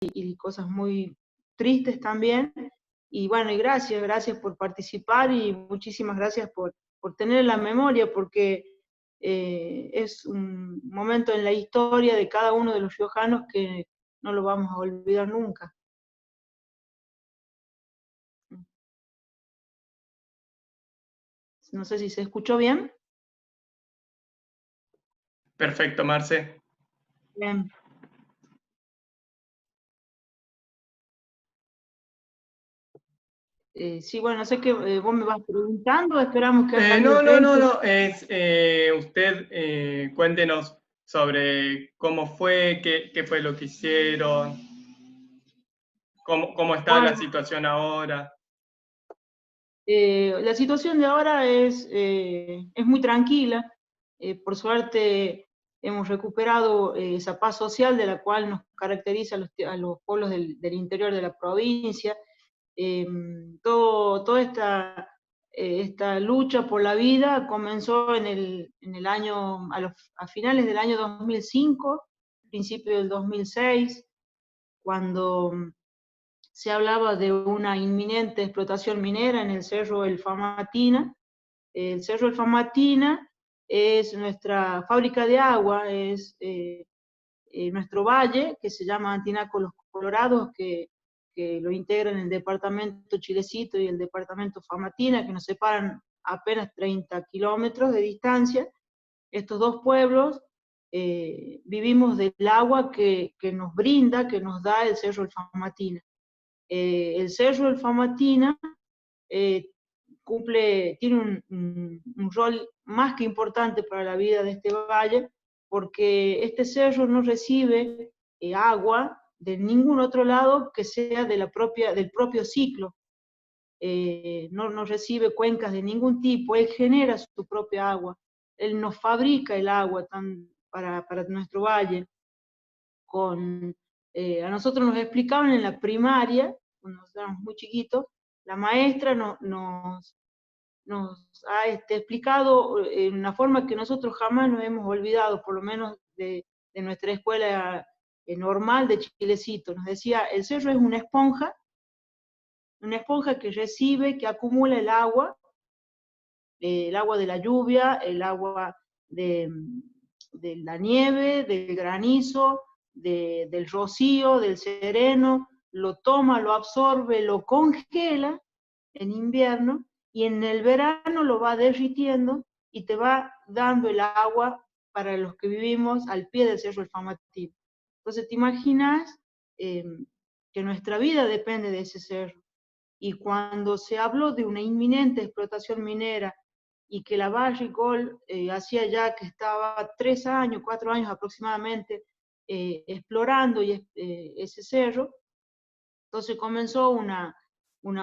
y cosas muy tristes también. Y bueno, y gracias por participar y muchísimas gracias por tener la memoria, porque es un momento en la historia de cada uno de los riojanos que no lo vamos a olvidar nunca. No sé si se escuchó bien. Perfecto, Marce. Bien. Sí, bueno, sé que vos me vas preguntando, esperamos que haya alguien No, usted cuéntenos sobre cómo fue, qué fue lo que hicieron, cómo está la Bueno, situación ahora. la situación de ahora es muy tranquila. Por suerte hemos recuperado esa paz social de la cual nos caracteriza a los pueblos del interior de la provincia. Toda esta lucha por la vida comenzó en el año, a finales del año 2005, principio del 2006, cuando se hablaba de una inminente explotación minera en el Cerro El Famatina. El Cerro El Famatina es nuestra fábrica de agua, es nuestro valle, que se llama Antinaco Los Colorados, que lo integran el departamento Chilecito y el departamento Famatina, que nos separan apenas 30 kilómetros de distancia. Estos dos pueblos vivimos del agua que nos brinda, que nos da el Cerro El Famatina. El Cerro El Famatina eh, tiene un rol más que importante para la vida de este valle, porque este cerro no recibe agua de ningún otro lado que sea del propio ciclo. No recibe cuencas de ningún tipo, él genera su propia agua, él nos fabrica el agua para nuestro valle. A nosotros nos explicaban en la primaria, cuando éramos muy chiquitos, la maestra nos ha explicado en una forma que nosotros jamás nos hemos olvidado, por lo menos de nuestra escuela normal de Chilecito. Nos decía, el cerro es una esponja que recibe, que acumula el agua de la lluvia, el agua de la nieve, del granizo, del rocío, del sereno, lo toma, lo absorbe, lo congela en invierno, y en el verano lo va derritiendo y te va dando el agua para los que vivimos al pie del Cerro El Famatín. Entonces te imaginas que nuestra vida depende de ese cerro. Y cuando se habló de una inminente explotación minera y que la Barrick Gold hacía ya que estaba 3 años, 4 años aproximadamente explorando ese cerro, entonces comenzó una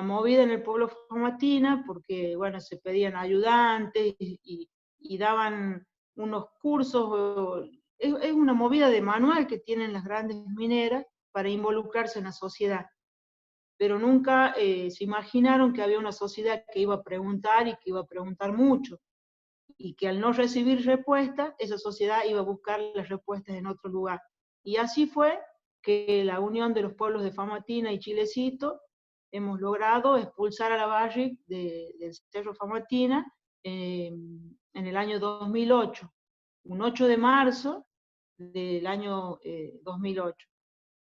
movida en el pueblo Famatina, porque bueno, se pedían ayudantes y daban unos cursos. Es una movida de manual que tienen las grandes mineras para involucrarse en la sociedad, pero nunca se imaginaron que había una sociedad que iba a preguntar y que iba a preguntar mucho, y que al no recibir respuesta, esa sociedad iba a buscar las respuestas en otro lugar. Y así fue que la unión de los pueblos de Famatina y Chilecito hemos logrado expulsar a la Barrick del Cerro Famatina en el año 2008, un 8 de marzo del año 2008.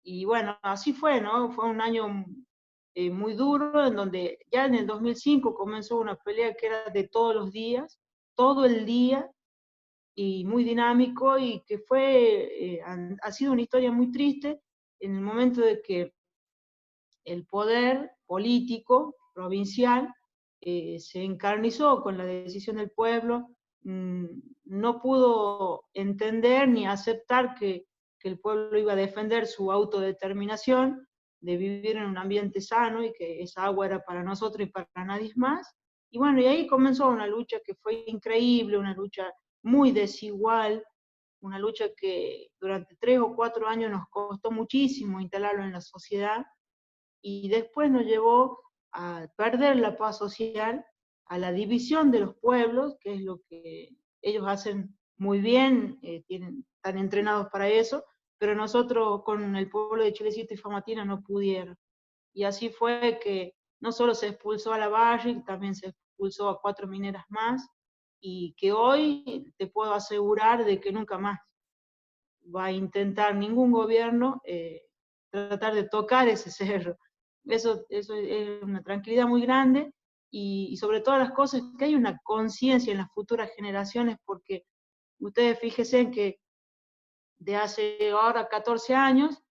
Y bueno, así fue, ¿no? Fue un año muy duro, en donde ya en el 2005 comenzó una pelea que era de todos los días, todo el día, y muy dinámico, y que ha sido una historia muy triste en el momento de que el poder político provincial se encarnizó con la decisión del pueblo. No pudo entender ni aceptar que el pueblo iba a defender su autodeterminación de vivir en un ambiente sano y que esa agua era para nosotros y para nadie más. Y bueno, y ahí comenzó una lucha que fue increíble, una lucha muy desigual, una lucha que durante 3 o 4 años nos costó muchísimo instalarlo en la sociedad, y después nos llevó a perder la paz social, a la división de los pueblos, que es lo que ellos hacen muy bien, están entrenados para eso, pero nosotros con el pueblo de Chilecito y Famatina no pudieron. Y así fue que no solo se expulsó a la Barrick, también se expulsó a 4 mineras más, y que hoy te puedo asegurar de que nunca más va a intentar ningún gobierno tratar de tocar ese cerro. Eso es una tranquilidad muy grande, y sobre todas las cosas que hay una conciencia en las futuras generaciones, porque ustedes fíjense en que de hace ahora 14 años,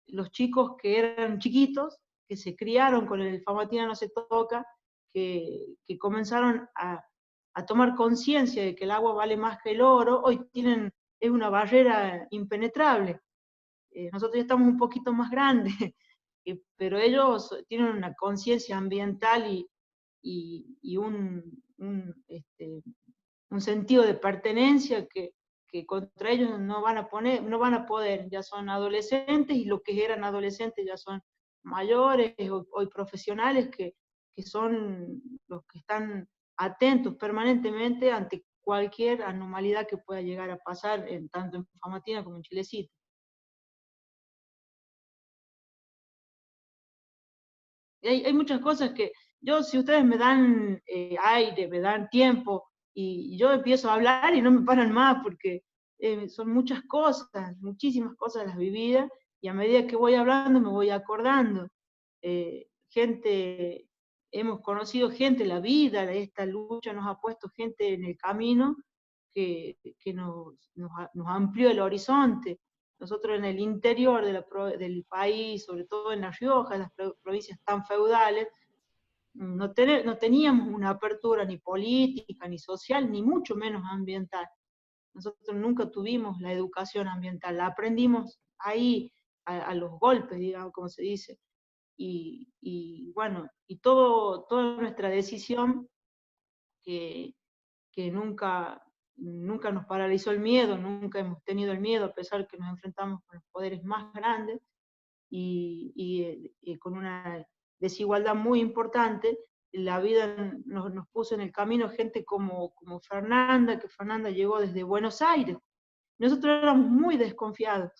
los chicos que eran chiquitos, que se criaron con el Famatina no se toca, que comenzaron a tomar conciencia de que el agua vale más que el oro, hoy es una barrera impenetrable. Nosotros ya estamos un poquito más grandes, pero ellos tienen una conciencia ambiental y un sentido de pertenencia que contra ellos no van a poder, ya son adolescentes, y los que eran adolescentes ya son mayores, hoy profesionales, que son los que están atentos permanentemente ante cualquier anomalidad que pueda llegar a pasar, tanto en Famatina como en Chilecito. Y hay muchas cosas que yo, si ustedes me dan aire, me dan tiempo, y yo empiezo a hablar y no me paran más, porque son muchas cosas, muchísimas cosas las vividas, y a medida que voy hablando me voy acordando. Gente, hemos conocido gente, la vida, esta lucha nos ha puesto gente en el camino que nos amplió el horizonte. Nosotros en el interior del país, sobre todo en La Rioja, en las provincias tan feudales, no teníamos una apertura ni política, ni social, ni mucho menos ambiental. Nosotros nunca tuvimos la educación ambiental, la aprendimos ahí a los golpes, digamos, como se dice. Bueno, y toda nuestra decisión, que, que nunca nos paralizó el miedo, nunca hemos tenido el miedo, a pesar que nos enfrentamos con los poderes más grandes y con una desigualdad muy importante. La vida nos puso en el camino gente como Fernanda, que Fernanda llegó desde Buenos Aires. Nosotros éramos muy desconfiados,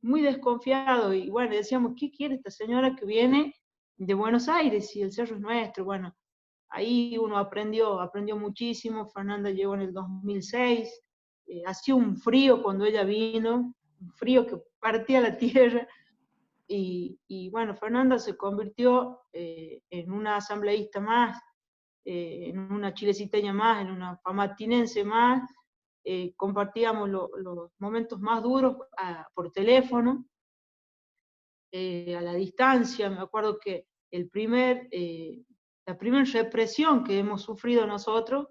muy desconfiados, y bueno, decíamos, ¿qué quiere esta señora que viene de Buenos Aires si el cerro es nuestro? Bueno, ahí uno aprendió muchísimo. Fernanda llegó en el 2006, hacía un frío cuando ella vino, un frío que partía la tierra, y bueno, Fernanda se convirtió en una asambleísta más, en una chileciteña más, en una famatinense más. Compartíamos los momentos más duros por teléfono, a la distancia. Me acuerdo que la primera represión que hemos sufrido nosotros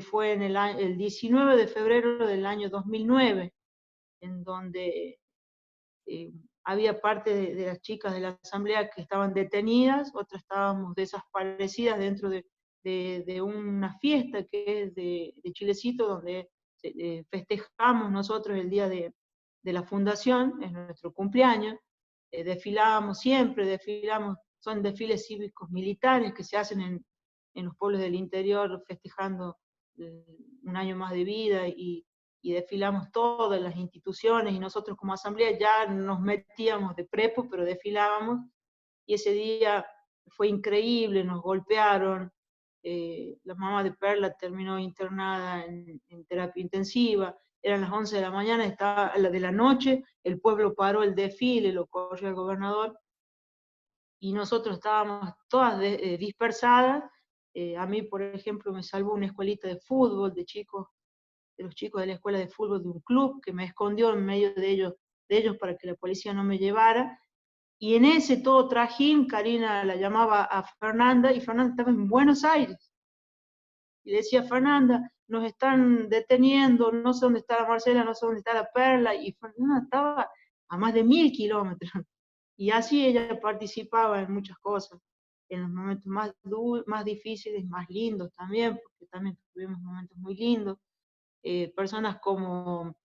fue en el 19 de febrero del año 2009, en donde había parte de las chicas de la asamblea que estaban detenidas, otras estábamos desaparecidas dentro de una fiesta que es de Chilecito, donde festejamos nosotros el día de la fundación, es nuestro cumpleaños. Desfilábamos siempre, son desfiles cívicos militares que se hacen en los pueblos del interior, festejando un año más de vida, y desfilamos todas las instituciones, y nosotros como asamblea ya nos metíamos de prepo, pero desfilábamos, y ese día fue increíble, nos golpearon. La mamá de Perla terminó internada en terapia intensiva, eran las 11 de la mañana, estaba de la noche, el pueblo paró el desfile, lo corrió el gobernador, y nosotros estábamos todas dispersadas. A mí, por ejemplo, me salvó una escuelita de fútbol de los chicos de la escuela de fútbol de un club, que me escondió en medio de ellos para que la policía no me llevara. Y en ese todo trajín, Karina la llamaba a Fernanda, y Fernanda estaba en Buenos Aires. Y le decía, Fernanda, nos están deteniendo, no sé dónde está la Marcela, no sé dónde está la Perla, y Fernanda estaba a más de 1000 kilómetros. Y así ella participaba en muchas cosas, en los momentos más difíciles, más lindos también, porque también tuvimos momentos muy lindos. Personas como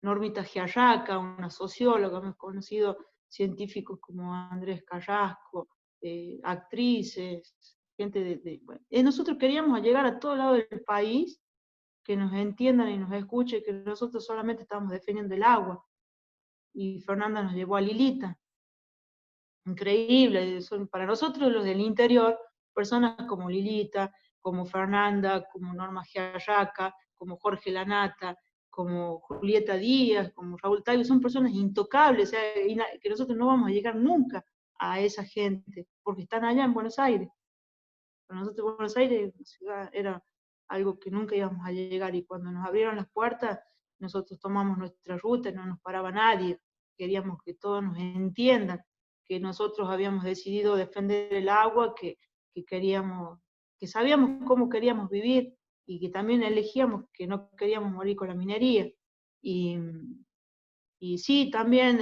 Normita Giarraca, una socióloga, hemos conocido científicos como Andrés Carrasco, actrices, gente bueno. Nosotros queríamos llegar a todo lado del país, que nos entiendan y nos escuchen, que nosotros solamente estamos defendiendo el agua. Y Fernanda nos llevó a Lilita. Increíble, son para nosotros los del interior, personas como Lilita, como Fernanda, como Norma Giarraca, como Jorge Lanata, como Julieta Díaz, como Raúl Tagle, son personas intocables, o sea, que nosotros no vamos a llegar nunca a esa gente, porque están allá en Buenos Aires. Para nosotros Buenos Aires era algo que nunca íbamos a llegar, y cuando nos abrieron las puertas, nosotros tomamos nuestra ruta, no nos paraba nadie, queríamos que todos nos entiendan, que nosotros habíamos decidido defender el agua, que queríamos, que sabíamos cómo queríamos vivir, y que también elegíamos que no queríamos morir con la minería. Y sí, también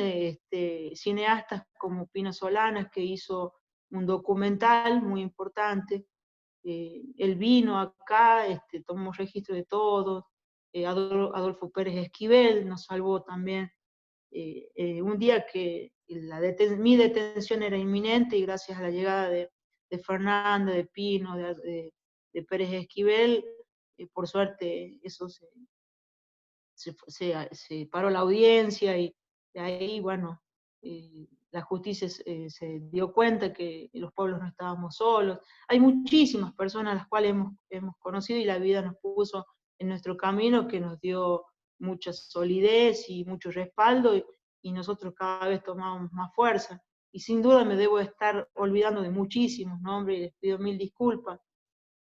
cineastas como Pino Solanas, que hizo un documental muy importante. Él vino acá, tomó registro de todo. Adolfo Pérez Esquivel nos salvó también. Un día que mi detención era inminente, y gracias a la llegada de Fernanda, de Pino, de Pérez Esquivel, por suerte eso se paró la audiencia, y de ahí, bueno, la justicia se dio cuenta que los pueblos no estábamos solos. Hay muchísimas personas a las cuales hemos conocido, y la vida nos puso en nuestro camino, que nos dio mucha solidez y mucho respaldo, y nosotros cada vez tomamos más fuerza. Y sin duda me debo estar olvidando de muchísimos nombres, y les pido mil disculpas.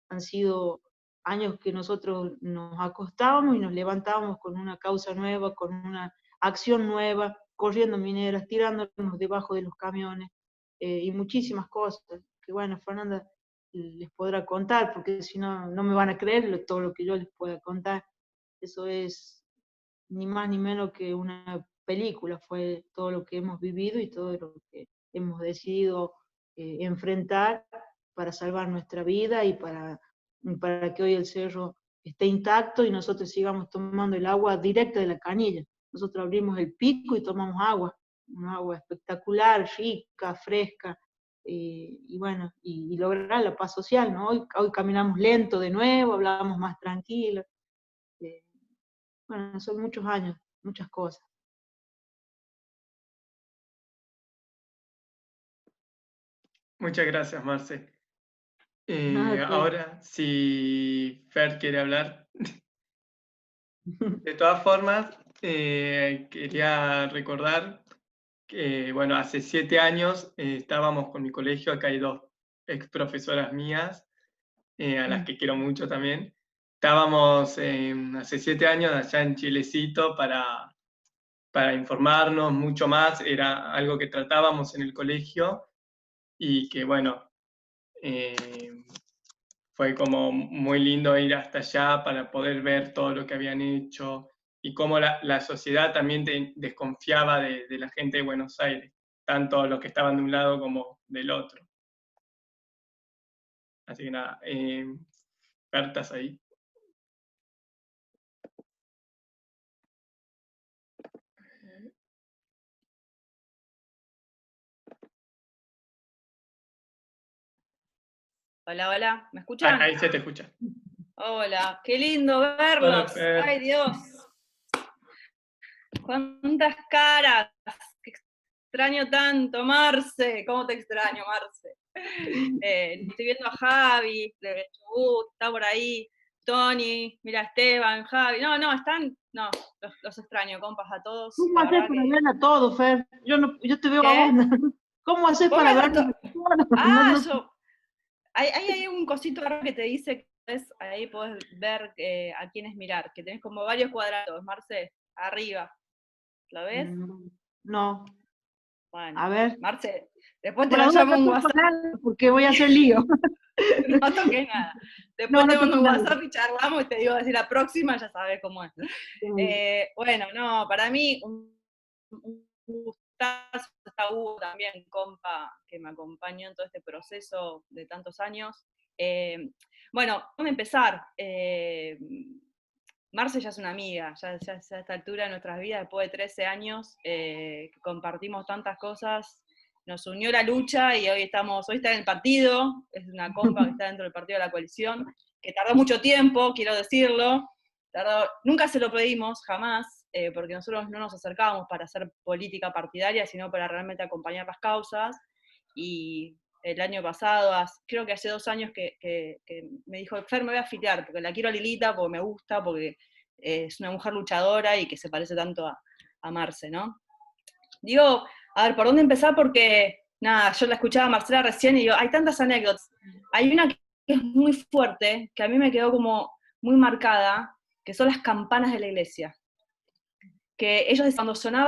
Han sido años que nosotros nos acostábamos y nos levantábamos con una causa nueva, con una acción nueva, corriendo mineras, tirándonos debajo de los camiones, y muchísimas cosas, que bueno, Fernanda les podrá contar, porque si no, no me van a creer todo lo que yo les pueda contar. Eso es ni más ni menos que una película, fue todo lo que hemos vivido y todo lo que hemos decidido enfrentar para salvar nuestra vida, y para que hoy el cerro esté intacto y nosotros sigamos tomando el agua directa de la canilla. Nosotros abrimos el pico y tomamos agua, un agua espectacular, rica, fresca, y bueno, y lograr la paz social, ¿no? Hoy caminamos lento de nuevo, hablamos más tranquilos. Bueno, son muchos años, muchas cosas. Muchas gracias, Marce. Nada que... Ahora, si Fer quiere hablar. De todas formas, quería recordar que, bueno, hace 7 años estábamos con mi colegio, acá hay 2 ex profesoras mías, a las que quiero mucho también. Estábamos hace 7 años allá en Chilecito para informarnos mucho más, era algo que tratábamos en el colegio, y que, bueno, fue como muy lindo ir hasta allá para poder ver todo lo que habían hecho, y cómo la sociedad también desconfiaba de la gente de Buenos Aires, tanto los que estaban de un lado como del otro. Así que nada, cartas ahí. Hola, hola, ¿me escuchan? Ahí se te escucha. Hola, qué lindo Hola, verlos. Fer. Ay, Dios. Cuántas caras. Qué extraño tanto, Marce. ¿Cómo te extraño, Marce? Estoy viendo a Javi, de Chubut, está por ahí. Tony, mira, Esteban, Javi. No, están. No, los extraño, compas, a todos. ¿Cómo La haces verdad para que. ver a todos, Fer? Yo te veo a ¿Qué? vos. ¿Cómo haces ¿Vos para ves a vernos? No, Ah, no. yo. Hay un cosito que te dice que ahí podés ver a quiénes mirar, que tenés como varios cuadrados, Marce, arriba. ¿Lo ves? No. Bueno, A ver. Marce, después te Por la lo duda llamo no un toco WhatsApp, nada, porque voy a hacer lío. no toques nada. No, Después te no mando toco un nada. WhatsApp y charlamos y te digo, decir la próxima, ya sabes cómo es. Bueno, no, para mí un gustazo, está Hugo también, compa, que me acompañó en todo este proceso de tantos años. Bueno, vamos a empezar. Marce ya es una amiga, ya a esta altura de nuestras vidas, después de 13 años, que compartimos tantas cosas, nos unió la lucha y hoy está en el partido, es una compa que está dentro del partido de la coalición, que tardó mucho tiempo, quiero decirlo, La verdad, nunca se lo pedimos, jamás, porque nosotros no nos acercábamos para hacer política partidaria, sino para realmente acompañar las causas. Y el año pasado, creo que hace 2 años que me dijo, Fer, me voy a afiliar, porque la quiero a Lilita, porque me gusta, porque es una mujer luchadora y que se parece tanto a Marce, ¿no? Digo, a ver, ¿por dónde empezar? Porque, nada, yo la escuchaba a Marcela recién y digo, hay tantas anécdotas. Hay una que es muy fuerte, que a mí me quedó como muy marcada, que son las campanas de la iglesia. Que ellos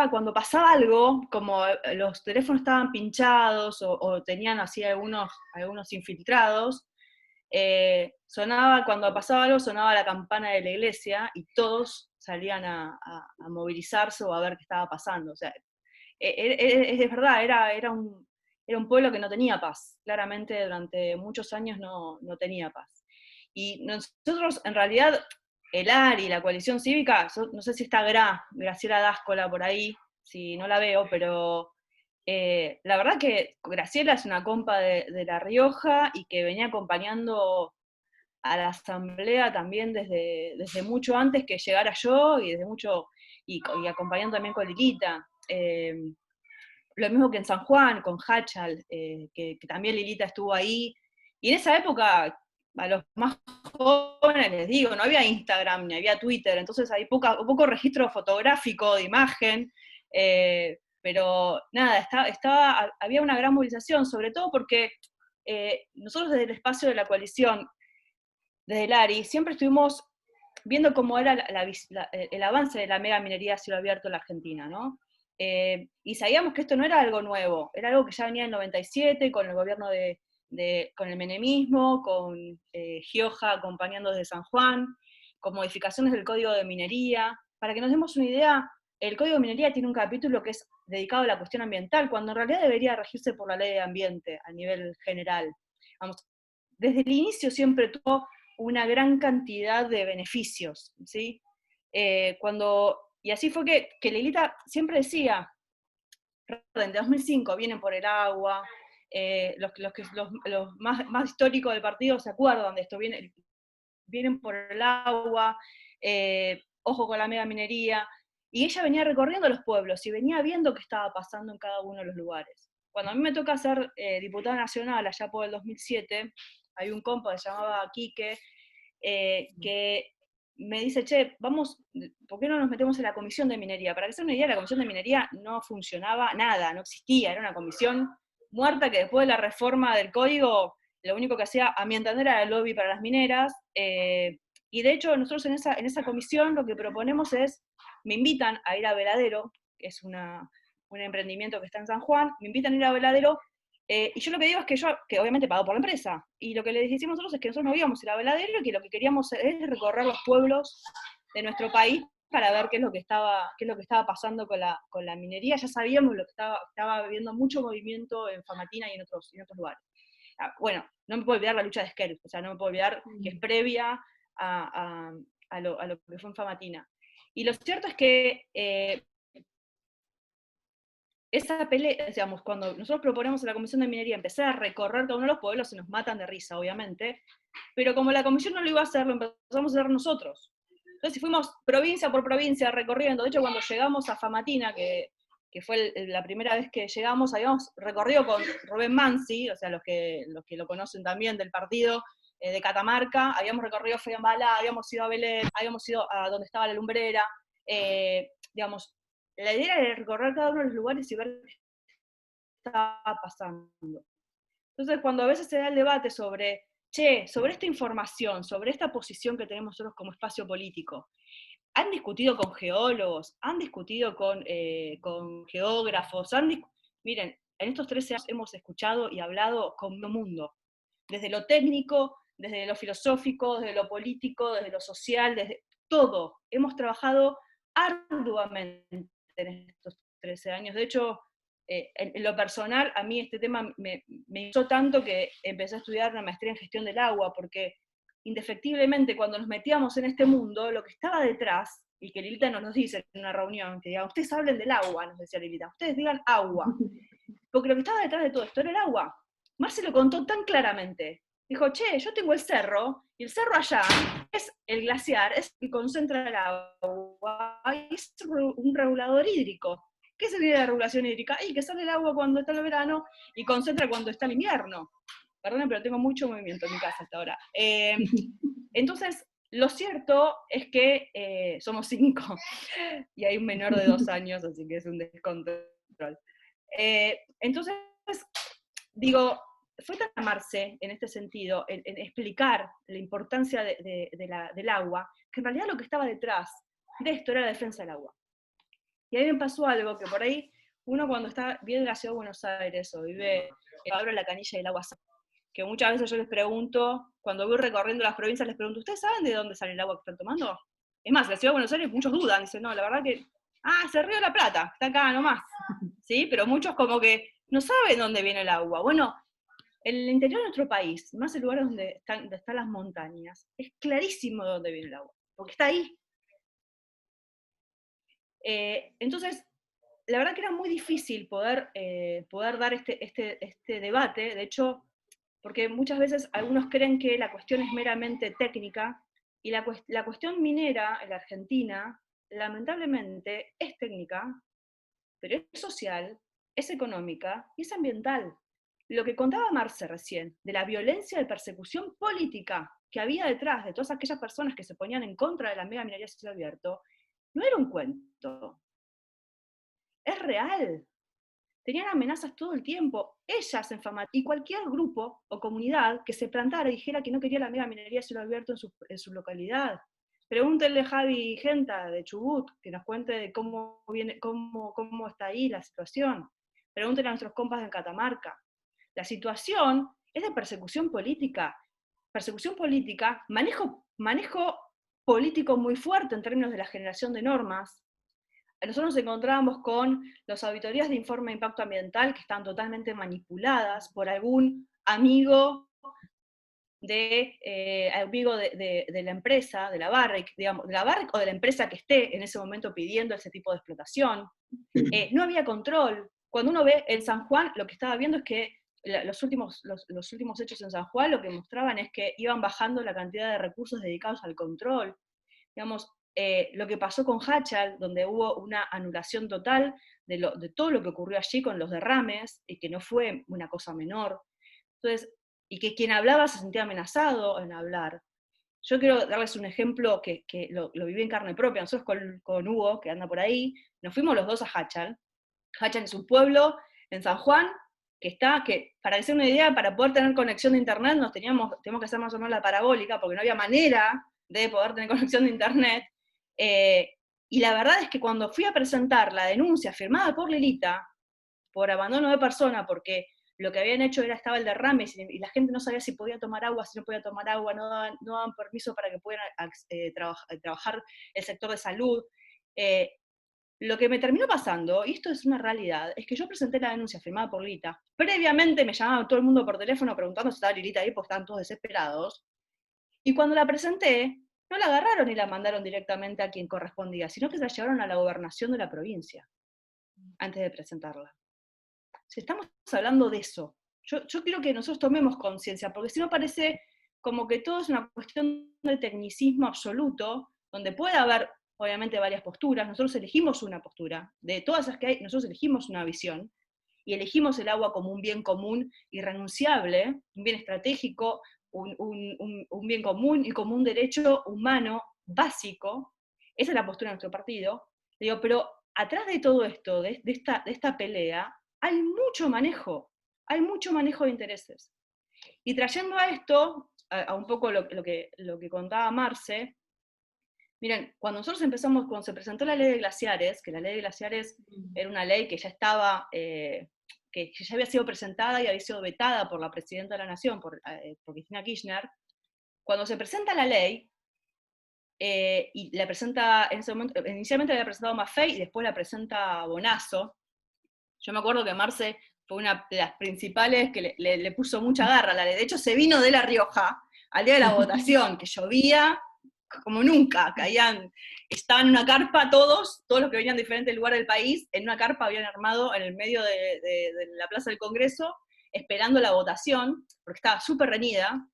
cuando pasaba algo, como los teléfonos estaban pinchados o tenían así algunos infiltrados, cuando pasaba algo sonaba la campana de la iglesia y todos salían a movilizarse o a ver qué estaba pasando. O sea, es verdad, era un pueblo que no tenía paz. Claramente durante muchos años no tenía paz. Y nosotros, en realidad, el ARI, la coalición cívica, no sé si está Graciela Dáscola por ahí, si no la veo, pero la verdad que Graciela es una compa de La Rioja y que venía acompañando a la asamblea también desde mucho antes que llegara yo y desde mucho, y acompañando también con Lilita. Lo mismo que en San Juan, con Hachal, que también Lilita estuvo ahí. Y en esa época, a los más jóvenes les digo, no había Instagram ni había Twitter, entonces hay poco registro fotográfico de imagen, pero nada, había una gran movilización, sobre todo porque nosotros desde el espacio de la coalición, desde el ARI, siempre estuvimos viendo cómo era el avance de la mega minería a cielo abierto en la Argentina, ¿no? Y sabíamos que esto no era algo nuevo, era algo que ya venía en el 97 con el gobierno con el menemismo, con Gioja acompañando desde San Juan, con modificaciones del Código de Minería. Para que nos demos una idea, el Código de Minería tiene un capítulo que es dedicado a la cuestión ambiental, cuando en realidad debería regirse por la ley de ambiente a nivel general. Vamos, desde el inicio siempre tuvo una gran cantidad de beneficios, ¿sí? Y así fue que Lilita siempre decía, en 2005 vienen por el agua, los más históricos del partido se acuerdan de esto, vienen por el agua, ojo con la mega minería, y ella venía recorriendo los pueblos y venía viendo qué estaba pasando en cada uno de los lugares. Cuando a mí me toca ser diputada nacional, allá por el 2007, hay un compa que se llamaba Quique, que me dice, che, ¿por qué no nos metemos en la comisión de minería? Para que se den una idea, la comisión de minería no funcionaba nada, no existía, era una comisión muerta que después de la reforma del código, lo único que hacía, a mi entender, era el lobby para las mineras, y de hecho nosotros en esa comisión lo que proponemos es, me invitan a ir a Veladero, que es un emprendimiento que está en San Juan, me invitan a ir a Veladero, y yo lo que digo es que obviamente pago por la empresa, y lo que le decimos nosotros es que nosotros no íbamos a ir a Veladero y que lo que queríamos es recorrer los pueblos de nuestro país para ver qué es lo que estaba pasando con la minería. Ya sabíamos lo que estaba habiendo mucho movimiento en Famatina y en otros lugares. Bueno, no me puedo olvidar la lucha de Esquel, o sea, no me puedo olvidar que es previa a lo que fue en Famatina. Y lo cierto es que esa pelea, digamos, cuando nosotros proponemos a la Comisión de Minería empezar a recorrer cada uno de los pueblos, se nos matan de risa, obviamente, pero como la comisión no lo iba a hacer, lo empezamos a hacer nosotros. Entonces fuimos provincia por provincia recorriendo. De hecho, cuando llegamos a Famatina, que fue la primera vez que llegamos, habíamos recorrido con Rubén Mansi, o sea, los que lo conocen también del partido de Catamarca, habíamos recorrido Feyambala, habíamos ido a Belén, habíamos ido a donde estaba la lumbrera, digamos, la idea era recorrer cada uno de los lugares y ver qué estaba pasando. Entonces, cuando a veces se da el debate sobre esta información, sobre esta posición que tenemos nosotros como espacio político, han discutido con geólogos, han discutido con geógrafos, miren, en estos 13 años hemos escuchado y hablado con todo el mundo, desde lo técnico, desde lo filosófico, desde lo político, desde lo social, desde todo. Hemos trabajado arduamente en estos 13 años. De hecho, en lo personal, a mí este tema me hizo tanto que empecé a estudiar una maestría en gestión del agua, porque indefectiblemente cuando nos metíamos en este mundo, lo que estaba detrás, y que Lilita nos dice en una reunión, que diga, ustedes hablen del agua, nos decía Lilita, ustedes digan agua, porque lo que estaba detrás de todo esto era el agua. Marce lo contó tan claramente, dijo, che, yo tengo el cerro, Y el cerro allá es el glaciar, es el que concentra el agua, y es un regulador hídrico. ¿Qué sería la regulación hídrica? Y que sale el agua cuando está el verano y concentra cuando está el invierno. Perdón, pero tengo mucho movimiento en mi casa hasta ahora. Entonces, lo cierto es que somos 5 y hay un menor de 2 años, así que es un descontrol. Entonces, digo, fue tan amarse en este sentido, en explicar la importancia del agua, que en realidad lo que estaba detrás de esto era la defensa del agua. Y a mí me pasó algo que por ahí, uno cuando vive en la ciudad de Buenos Aires o vive en la canilla del agua, que muchas veces yo les pregunto, cuando voy recorriendo las provincias, les pregunto, ¿ustedes saben de dónde sale el agua que están tomando? Es más, en la ciudad de Buenos Aires muchos dudan, dicen, no, la verdad que, es el río de la Plata, está acá nomás, ¿sí? Pero muchos como que no saben dónde viene el agua. Bueno, en el interior de nuestro país, más el lugar donde están las montañas, es clarísimo de dónde viene el agua, porque está ahí. Entonces, la verdad que era muy difícil poder dar este debate, de hecho, porque muchas veces algunos creen que la cuestión es meramente técnica, y la cuestión minera en la Argentina, lamentablemente, es técnica, pero es social, es económica y es ambiental. Lo que contaba Marce recién, de la violencia de persecución política que había detrás de todas aquellas personas que se ponían en contra de la mega minería a cielo abierto, no era un cuento, es real. Tenían amenazas todo el tiempo, ellas en Fama, y cualquier grupo o comunidad que se plantara y dijera que no quería la mega minería a cielo abierto en su localidad. Pregúntenle a Javi Genta de Chubut, que nos cuente de cómo está ahí la situación. Pregúntenle a nuestros compas de Catamarca. La situación es de persecución política. Persecución política, manejo político muy fuerte en términos de la generación de normas. Nosotros nos encontrábamos con las auditorías de informe de impacto ambiental que están totalmente manipuladas por algún amigo de la empresa, de la Barrick, digamos, de la Barrick o de la empresa que esté en ese momento pidiendo ese tipo de explotación. No había control. Cuando uno ve en San Juan, lo que estaba viendo es que los últimos hechos en San Juan lo que mostraban es que iban bajando la cantidad de recursos dedicados al control. Digamos, lo que pasó con Hachal, donde hubo una anulación total de todo lo que ocurrió allí con los derrames, y que no fue una cosa menor. Entonces, y que quien hablaba se sentía amenazado en hablar. Yo quiero darles un ejemplo que lo viví en carne propia. Nosotros con Hugo, que anda por ahí, nos fuimos los dos a Hachal. Hachal es un pueblo en San Juan que para hacer una idea, para poder tener conexión de internet teníamos que hacer más o menos la parabólica, porque no había manera de poder tener conexión de internet. Y la verdad es que cuando fui a presentar la denuncia firmada por Lilita, por abandono de persona, porque lo que habían hecho estaba el derrame, y la gente no sabía si podía tomar agua, si no podía tomar agua, no daban permiso para que pudieran trabajar el sector de salud. Lo que me terminó pasando, y esto es una realidad, es que yo presenté la denuncia firmada por Lilita. Previamente me llamaba todo el mundo por teléfono preguntando si estaba Lilita ahí, porque estaban todos desesperados. Y cuando la presenté, no la agarraron y la mandaron directamente a quien correspondía, sino que se la llevaron a la gobernación de la provincia, antes de presentarla. Si estamos hablando de eso, yo quiero que nosotros tomemos conciencia, porque si no parece como que todo es una cuestión de tecnicismo absoluto, donde puede haber, obviamente, varias posturas. Nosotros elegimos una postura, de todas las que hay, nosotros elegimos una visión, y elegimos el agua como un bien común irrenunciable, un bien estratégico, un bien común y como un derecho humano básico. Esa es la postura de nuestro partido. Digo, pero atrás de todo esto, de esta pelea, hay mucho manejo de intereses. Y trayendo a esto, a un poco lo que contaba Marce, miren, cuando se presentó la ley de glaciares, que la ley de glaciares era una ley que ya estaba, que ya había sido presentada y había sido vetada por la Presidenta de la Nación, por Cristina Kirchner, cuando se presenta la ley, y la presenta, en ese momento, inicialmente la había presentado Maffei y después la presenta Bonazo. Yo me acuerdo que Marce fue una de las principales que le puso mucha garra a la ley. De hecho, se vino de La Rioja al día de la votación, que llovía como nunca, estaban en una carpa todos los que venían de diferentes lugares del país, en una carpa habían armado en el medio de la Plaza del Congreso, esperando la votación, porque estaba súper reñida.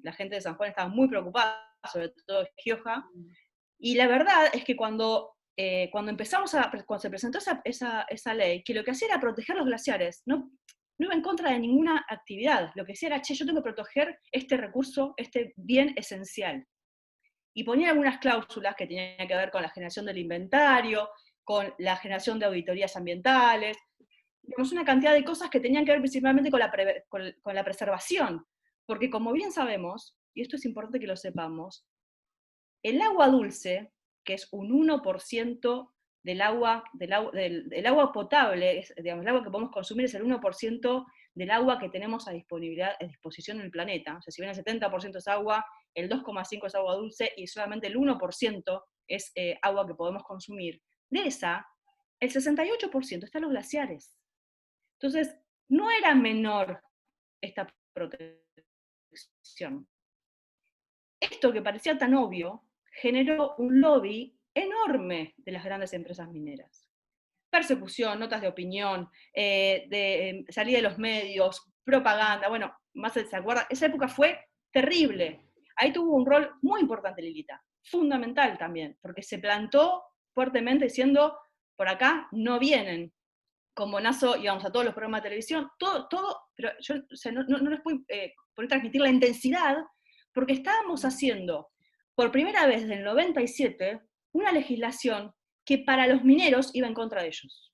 la gente de San Juan estaba muy preocupada, sobre todo Gioja, y la verdad es que cuando se presentó esa ley, que lo que hacía era proteger los glaciares, no iba en contra de ninguna actividad, lo que decía era, che, yo tengo que proteger este recurso, este bien esencial. Y ponía algunas cláusulas que tenían que ver con la generación del inventario, con la generación de auditorías ambientales, digamos, una cantidad de cosas que tenían que ver principalmente con la preservación, porque como bien sabemos, y esto es importante que lo sepamos, el agua dulce, que es un 1% del agua potable, digamos, el agua que podemos consumir es el 1% del agua que tenemos a disposición en el planeta. O sea, si bien el 70% es agua, el 2,5% es agua dulce y solamente el 1% es agua que podemos consumir. De esa, el 68% está en los glaciares. Entonces, no era menor esta protección. Esto que parecía tan obvio generó un lobby enorme de las grandes empresas mineras. Persecución, notas de opinión, salida de los medios, propaganda, bueno, más se acuerda, esa época fue terrible. Ahí tuvo un rol muy importante Lilita, fundamental también, porque se plantó fuertemente diciendo, por acá no vienen. Con Bonazo íbamos a todos los programas de televisión, todo, pero yo no les puedo poder transmitir la intensidad, porque estábamos haciendo, por primera vez desde el 97, una legislación que para los mineros iba en contra de ellos.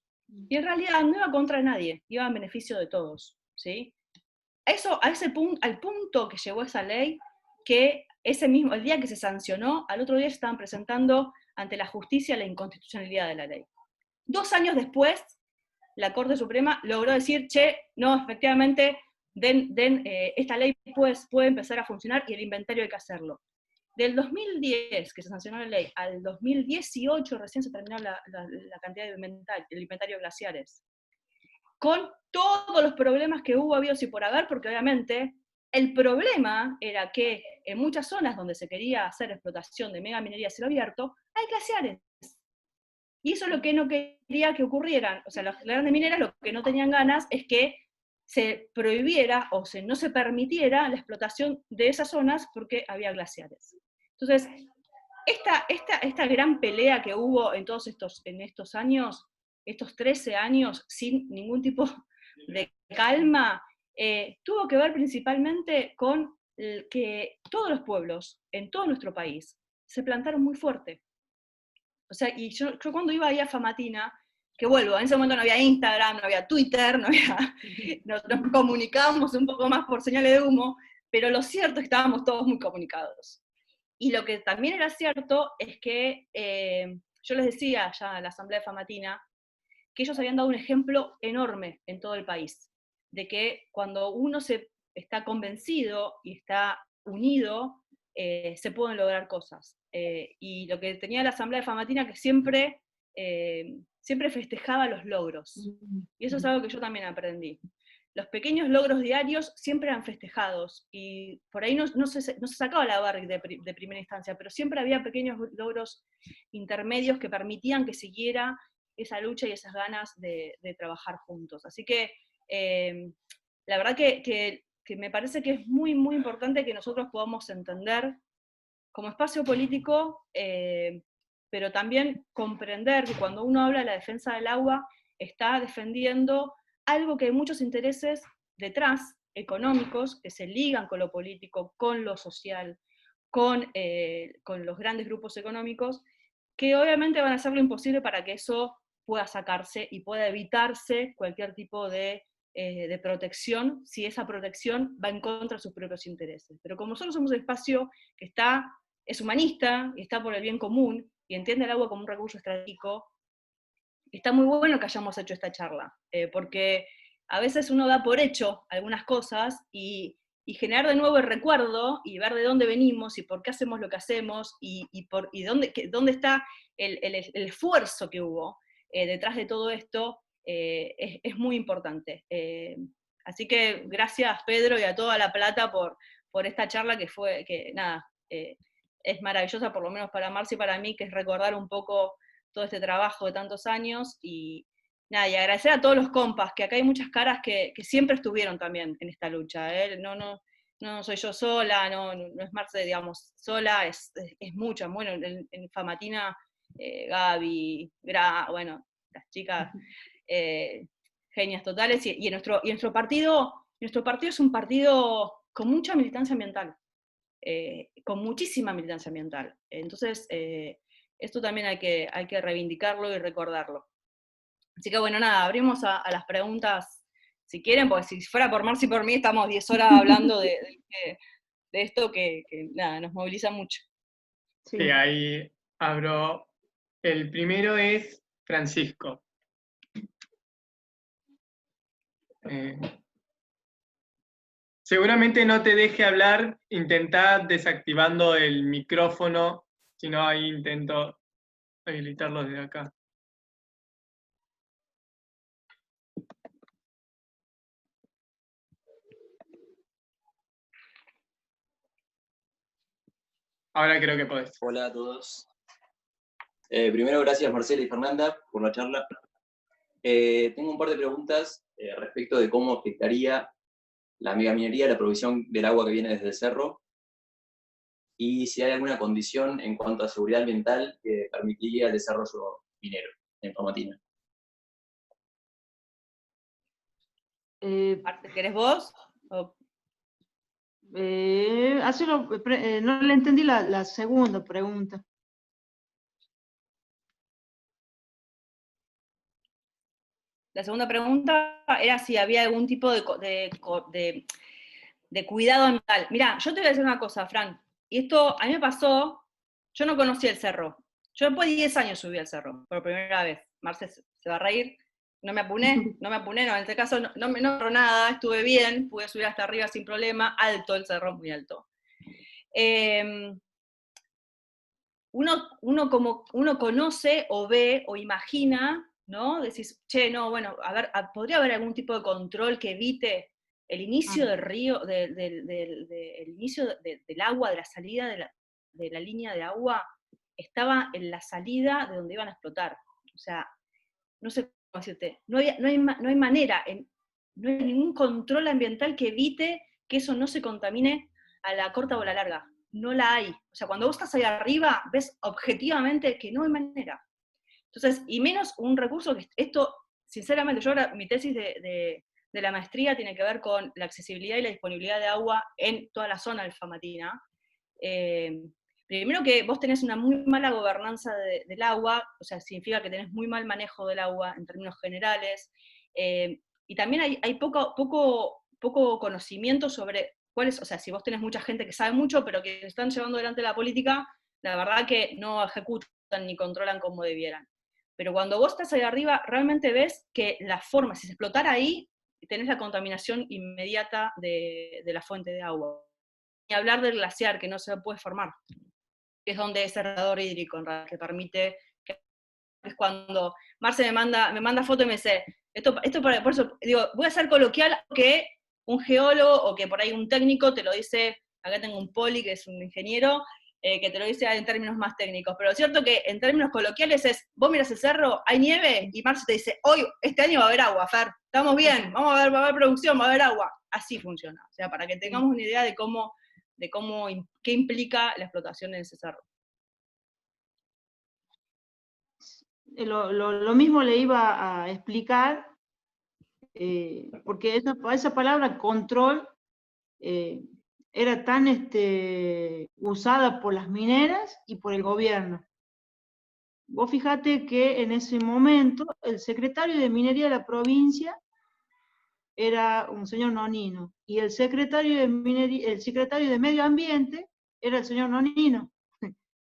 Y en realidad no iba contra de nadie, iba en beneficio de todos, ¿sí? Al punto que llegó esa ley, que el día que se sancionó, al otro día se estaban presentando ante la justicia la inconstitucionalidad de la ley. 2 años después, la Corte Suprema logró decir, che, no, efectivamente, esta ley puede empezar a funcionar y el inventario hay que hacerlo. Del 2010, que se sancionó la ley, al 2018 recién se terminó la cantidad de inventario de glaciares. Con todos los problemas que hubo habidos y por haber, porque obviamente el problema era que en muchas zonas donde se quería hacer explotación de megaminería a cielo abierto, hay glaciares. Y eso es lo que no quería que ocurrieran. O sea, las grandes mineras lo que no tenían ganas es que se prohibiera o no se permitiera la explotación de esas zonas porque había glaciares. Entonces, esta gran pelea que hubo en estos años, estos 13 años, sin ningún tipo de calma, tuvo que ver principalmente con que todos los pueblos en todo nuestro país se plantaron muy fuerte. O sea, y yo cuando iba ahí a Famatina, que vuelvo, en ese momento no había Instagram, no había Twitter, nos comunicábamos un poco más por señales de humo, pero lo cierto es que estábamos todos muy comunicados. Y lo que también era cierto es que yo les decía ya en la Asamblea de Famatina que ellos habían dado un ejemplo enorme en todo el país, de que cuando uno está convencido y está unido, se pueden lograr cosas. Y lo que tenía la Asamblea de Famatina, que siempre festejaba los logros. Y eso es algo que yo también aprendí. Los pequeños logros diarios siempre eran festejados, y por ahí no se sacaba la barra de primera instancia, pero siempre había pequeños logros intermedios que permitían que siguiera esa lucha y esas ganas de trabajar juntos. Así que la verdad que me parece que es muy, muy importante que nosotros podamos entender como espacio político, pero también comprender que cuando uno habla de la defensa del agua, está defendiendo algo que hay muchos intereses detrás, económicos, que se ligan con lo político, con lo social, con los grandes grupos económicos, que obviamente van a hacer lo imposible para que eso pueda sacarse y pueda evitarse cualquier tipo de protección, si esa protección va en contra de sus propios intereses. Pero como nosotros somos un espacio que es humanista y está por el bien común y entiende el agua como un recurso estratégico, está muy bueno que hayamos hecho esta charla, porque a veces uno da por hecho algunas cosas y generar de nuevo el recuerdo y ver de dónde venimos y por qué hacemos lo que hacemos y dónde está el esfuerzo que hubo detrás de todo esto, es muy importante. Así que gracias Pedro y a toda La Plata por esta charla es maravillosa, por lo menos para Marce y para mí, que es recordar un poco todo este trabajo de tantos años, y agradecer a todos los compas, que acá hay muchas caras que siempre estuvieron también en esta lucha, no soy yo sola, no es Marce, digamos, sola, es mucha. Bueno, en Famatina, Gaby, bueno, las chicas, genias totales, y nuestro partido es un partido con mucha militancia ambiental, con muchísima militancia ambiental. Entonces, esto también hay que reivindicarlo y recordarlo. Así que bueno, nada, abrimos a las preguntas, si quieren, porque si fuera por Marci y por mí, estamos 10 horas hablando de esto que nada, nos moviliza mucho. Sí, ahí abro. El primero es Francisco. Seguramente no te deje hablar, intentá desactivando el micrófono, si no ahí intento habilitarlo desde acá. Ahora creo que podés. Hola a todos. Primero, gracias Marcela y Fernanda por la charla. Tengo un par de preguntas respecto de cómo afectaría la megaminería la provisión del agua que viene desde el cerro, y si hay alguna condición en cuanto a seguridad ambiental que permitiría el desarrollo minero en Famatina. ¿Querés vos? No le entendí la segunda pregunta. La segunda pregunta era si había algún tipo de cuidado ambiental. Mirá, yo te voy a decir una cosa, Fran, y esto a mí me pasó, yo no conocía el cerro. Yo después de 10 años subí al cerro, por primera vez. Marce se va a reír, no me apuné, en este caso no me nada, estuve bien, pude subir hasta arriba sin problema, alto el cerro, muy alto. Uno conoce o ve o imagina, ¿no? Decís, che, no, bueno, a ver, ¿podría haber algún tipo de control que evite el inicio del río, el inicio del agua, de la salida de la línea de agua? Estaba en la salida de donde iban a explotar. O sea, no sé cómo decirte, no hay manera, no hay ningún control ambiental que evite que eso no se contamine a la corta o a la larga. No la hay. O sea, cuando vos estás ahí arriba, ves objetivamente que no hay manera. Entonces, y menos un recurso que esto, sinceramente, yo ahora, mi tesis de la maestría tiene que ver con la accesibilidad y la disponibilidad de agua en toda la zona del Famatina. Primero que vos tenés una muy mala gobernanza del agua, o sea, significa que tenés muy mal manejo del agua en términos generales, y también hay poco conocimiento sobre cuáles, o sea, si vos tenés mucha gente que sabe mucho, pero que están llevando adelante la política, la verdad que no ejecutan ni controlan como debieran. Pero cuando vos estás ahí arriba, realmente ves que la forma, si se explotara ahí, tenés la contaminación inmediata de la fuente de agua. Y hablar del glaciar, que no se puede formar, que es donde es el radiador hídrico, en realidad, que permite, que es cuando Marce me manda foto y me dice, esto por eso, digo, voy a ser coloquial que un geólogo o que por ahí un técnico te lo dice, acá tengo un poli que es un ingeniero, que te lo dice en términos más técnicos, pero lo cierto que en términos coloquiales es, vos miras el cerro, hay nieve, y Marce te dice, hoy, este año va a haber agua, Fer, estamos bien, va a haber producción, va a haber agua. Así funciona, o sea, para que tengamos una idea de qué implica la explotación en ese cerro. Lo mismo le iba a explicar, porque esa palabra control era tan usada por las mineras y por el gobierno. Vos fíjate que en ese momento el secretario de Minería de la provincia era un señor Nonino, y el secretario de Medio Ambiente era el señor Nonino.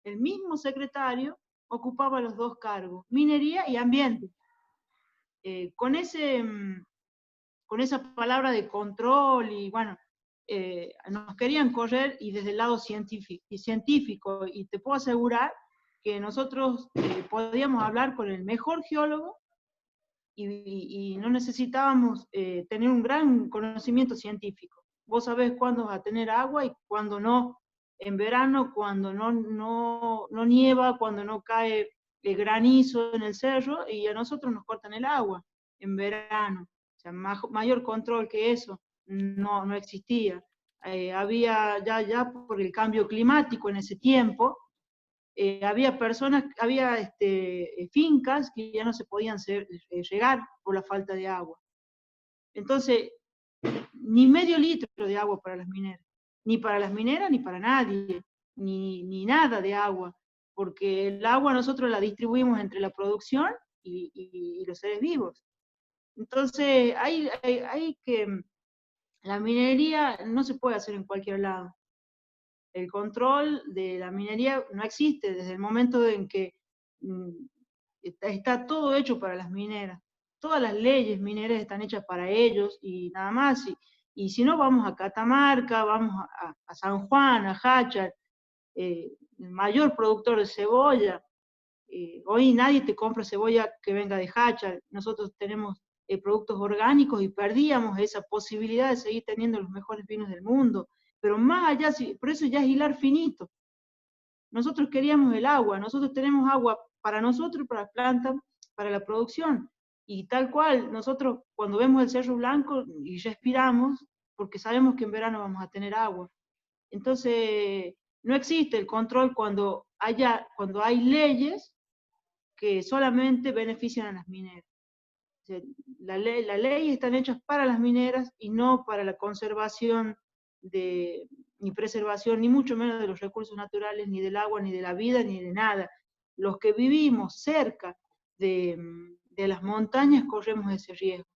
El mismo secretario ocupaba los dos cargos, minería y ambiente. Con esa palabra de control, y bueno, nos querían correr, y desde el lado científico, y te puedo asegurar que nosotros podíamos hablar con el mejor geólogo, y no necesitábamos tener un gran conocimiento científico. Vos sabés cuándo vas a tener agua y cuándo no, en verano, cuando no nieva, cuando no cae el granizo en el cerro, y a nosotros nos cortan el agua en verano. O sea, mayor control que eso no existía. había ya por el cambio climático en ese tiempo, había fincas que ya no se podían regar por la falta de agua. Entonces, ni medio litro de agua para las mineras, ni para las mineras ni para nadie, ni nada de agua, porque el agua nosotros la distribuimos entre la producción y los seres vivos. Entonces, la minería no se puede hacer en cualquier lado. El control de la minería no existe desde el momento en que está todo hecho para las mineras. Todas las leyes mineras están hechas para ellos y nada más. Y si no, vamos a Catamarca, vamos a San Juan, a Jáchal, el mayor productor de cebolla. Hoy nadie te compra cebolla que venga de Jáchal. Nosotros tenemos productos orgánicos y perdíamos esa posibilidad de seguir teniendo los mejores vinos del mundo. Pero más allá, por eso ya es hilar finito. Nosotros queríamos el agua, nosotros tenemos agua para nosotros, para las plantas, para la producción. Y tal cual, nosotros cuando vemos el Cerro Blanco y respiramos, porque sabemos que en verano vamos a tener agua. Entonces, no existe el control cuando hay leyes que solamente benefician a las mineras. O sea, las leyes están hechas para las mineras y no para la conservación ni preservación, ni mucho menos de los recursos naturales, ni del agua, ni de la vida, ni de nada. Los que vivimos cerca de las montañas corremos ese riesgo.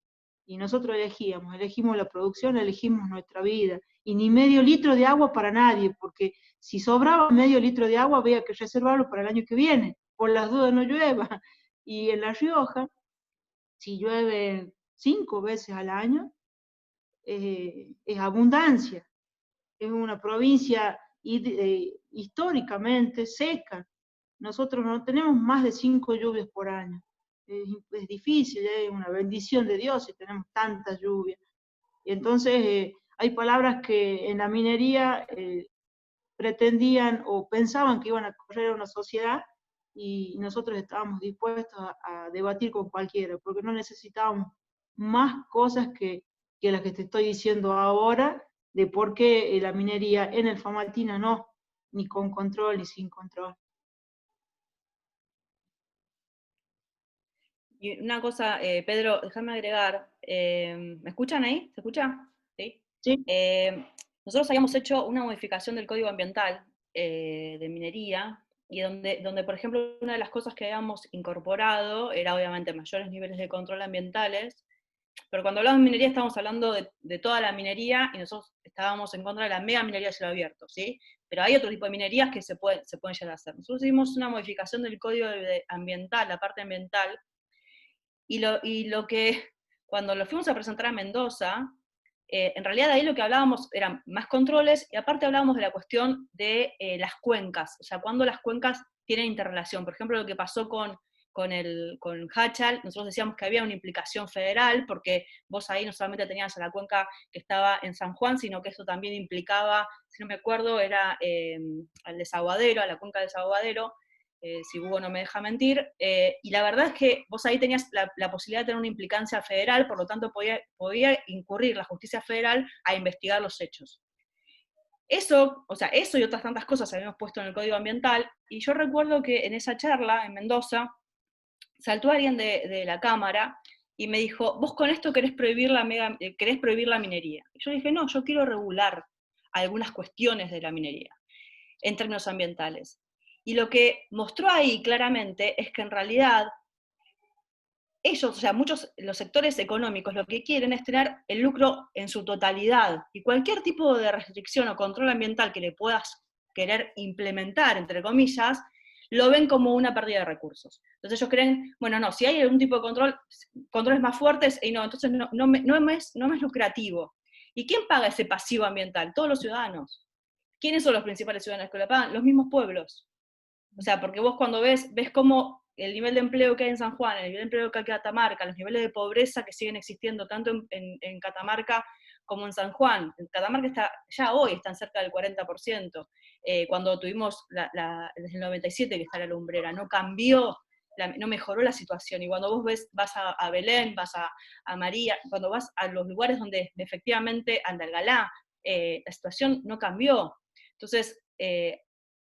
Y nosotros elegimos la producción, elegimos nuestra vida. Y ni medio litro de agua para nadie, porque si sobraba medio litro de agua, había que reservarlo para el año que viene, por las dudas no llueva. Y en La Rioja, si llueve 5 veces al año, es abundancia. Es una provincia históricamente seca. Nosotros no tenemos más de 5 lluvias por año. Es difícil, es una bendición de Dios si tenemos tanta lluvia. Y entonces hay palabras que en la minería pretendían o pensaban que iban a correr a una sociedad y nosotros estábamos dispuestos a debatir con cualquiera, porque no necesitábamos más cosas que las que te estoy diciendo ahora, de por qué la minería en el Famatina no, ni con control ni sin control. Y una cosa, Pedro, déjame agregar, ¿me escuchan ahí? ¿Se escucha? Sí. ¿Sí? Nosotros habíamos hecho una modificación del Código Ambiental de minería, y donde, por ejemplo, una de las cosas que habíamos incorporado era obviamente mayores niveles de control ambientales, pero cuando hablamos de minería estábamos hablando de toda la minería, y nosotros estábamos en contra de la mega minería a cielo abierto, ¿sí? Pero hay otro tipo de minerías que se pueden llegar a hacer. Nosotros hicimos una modificación del Código Ambiental, la parte ambiental, y lo que, cuando lo fuimos a presentar a Mendoza, en realidad ahí lo que hablábamos eran más controles, y aparte hablábamos de la cuestión de las cuencas, o sea, cuando las cuencas tienen interrelación. Por ejemplo, lo que pasó con Jáchal, nosotros decíamos que había una implicación federal, porque vos ahí no solamente tenías a la cuenca que estaba en San Juan, sino que eso también implicaba, si no me acuerdo, era al desaguadero, a la cuenca del desaguadero, si Hugo no me deja mentir, y la verdad es que vos ahí tenías la posibilidad de tener una implicancia federal, por lo tanto podía incurrir la justicia federal a investigar los hechos. Eso y otras tantas cosas habíamos puesto en el Código Ambiental, y yo recuerdo que en esa charla en Mendoza saltó alguien de la Cámara y me dijo, vos con esto querés prohibir la minería. Y yo dije, no, yo quiero regular algunas cuestiones de la minería en términos ambientales. Y lo que mostró ahí claramente es que en realidad ellos, o sea, los sectores económicos, lo que quieren es tener el lucro en su totalidad, y cualquier tipo de restricción o control ambiental que le puedas querer implementar, entre comillas, lo ven como una pérdida de recursos. Entonces ellos creen, bueno, no, si hay algún tipo de controles más fuertes, y no, entonces no me es lucrativo. ¿Y quién paga ese pasivo ambiental? Todos los ciudadanos. ¿Quiénes son los principales ciudadanos que lo pagan? Los mismos pueblos. O sea, porque vos cuando ves cómo el nivel de empleo que hay en San Juan, el nivel de empleo que hay en Catamarca, los niveles de pobreza que siguen existiendo tanto en Catamarca como en San Juan. En Catamarca ya hoy están cerca del 40%. Cuando tuvimos desde el 97 que está la lumbrera, no cambió, no mejoró la situación. Y cuando vos vas a Belén, vas a María, cuando vas a los lugares donde efectivamente anda el Galá, la situación no cambió. Entonces,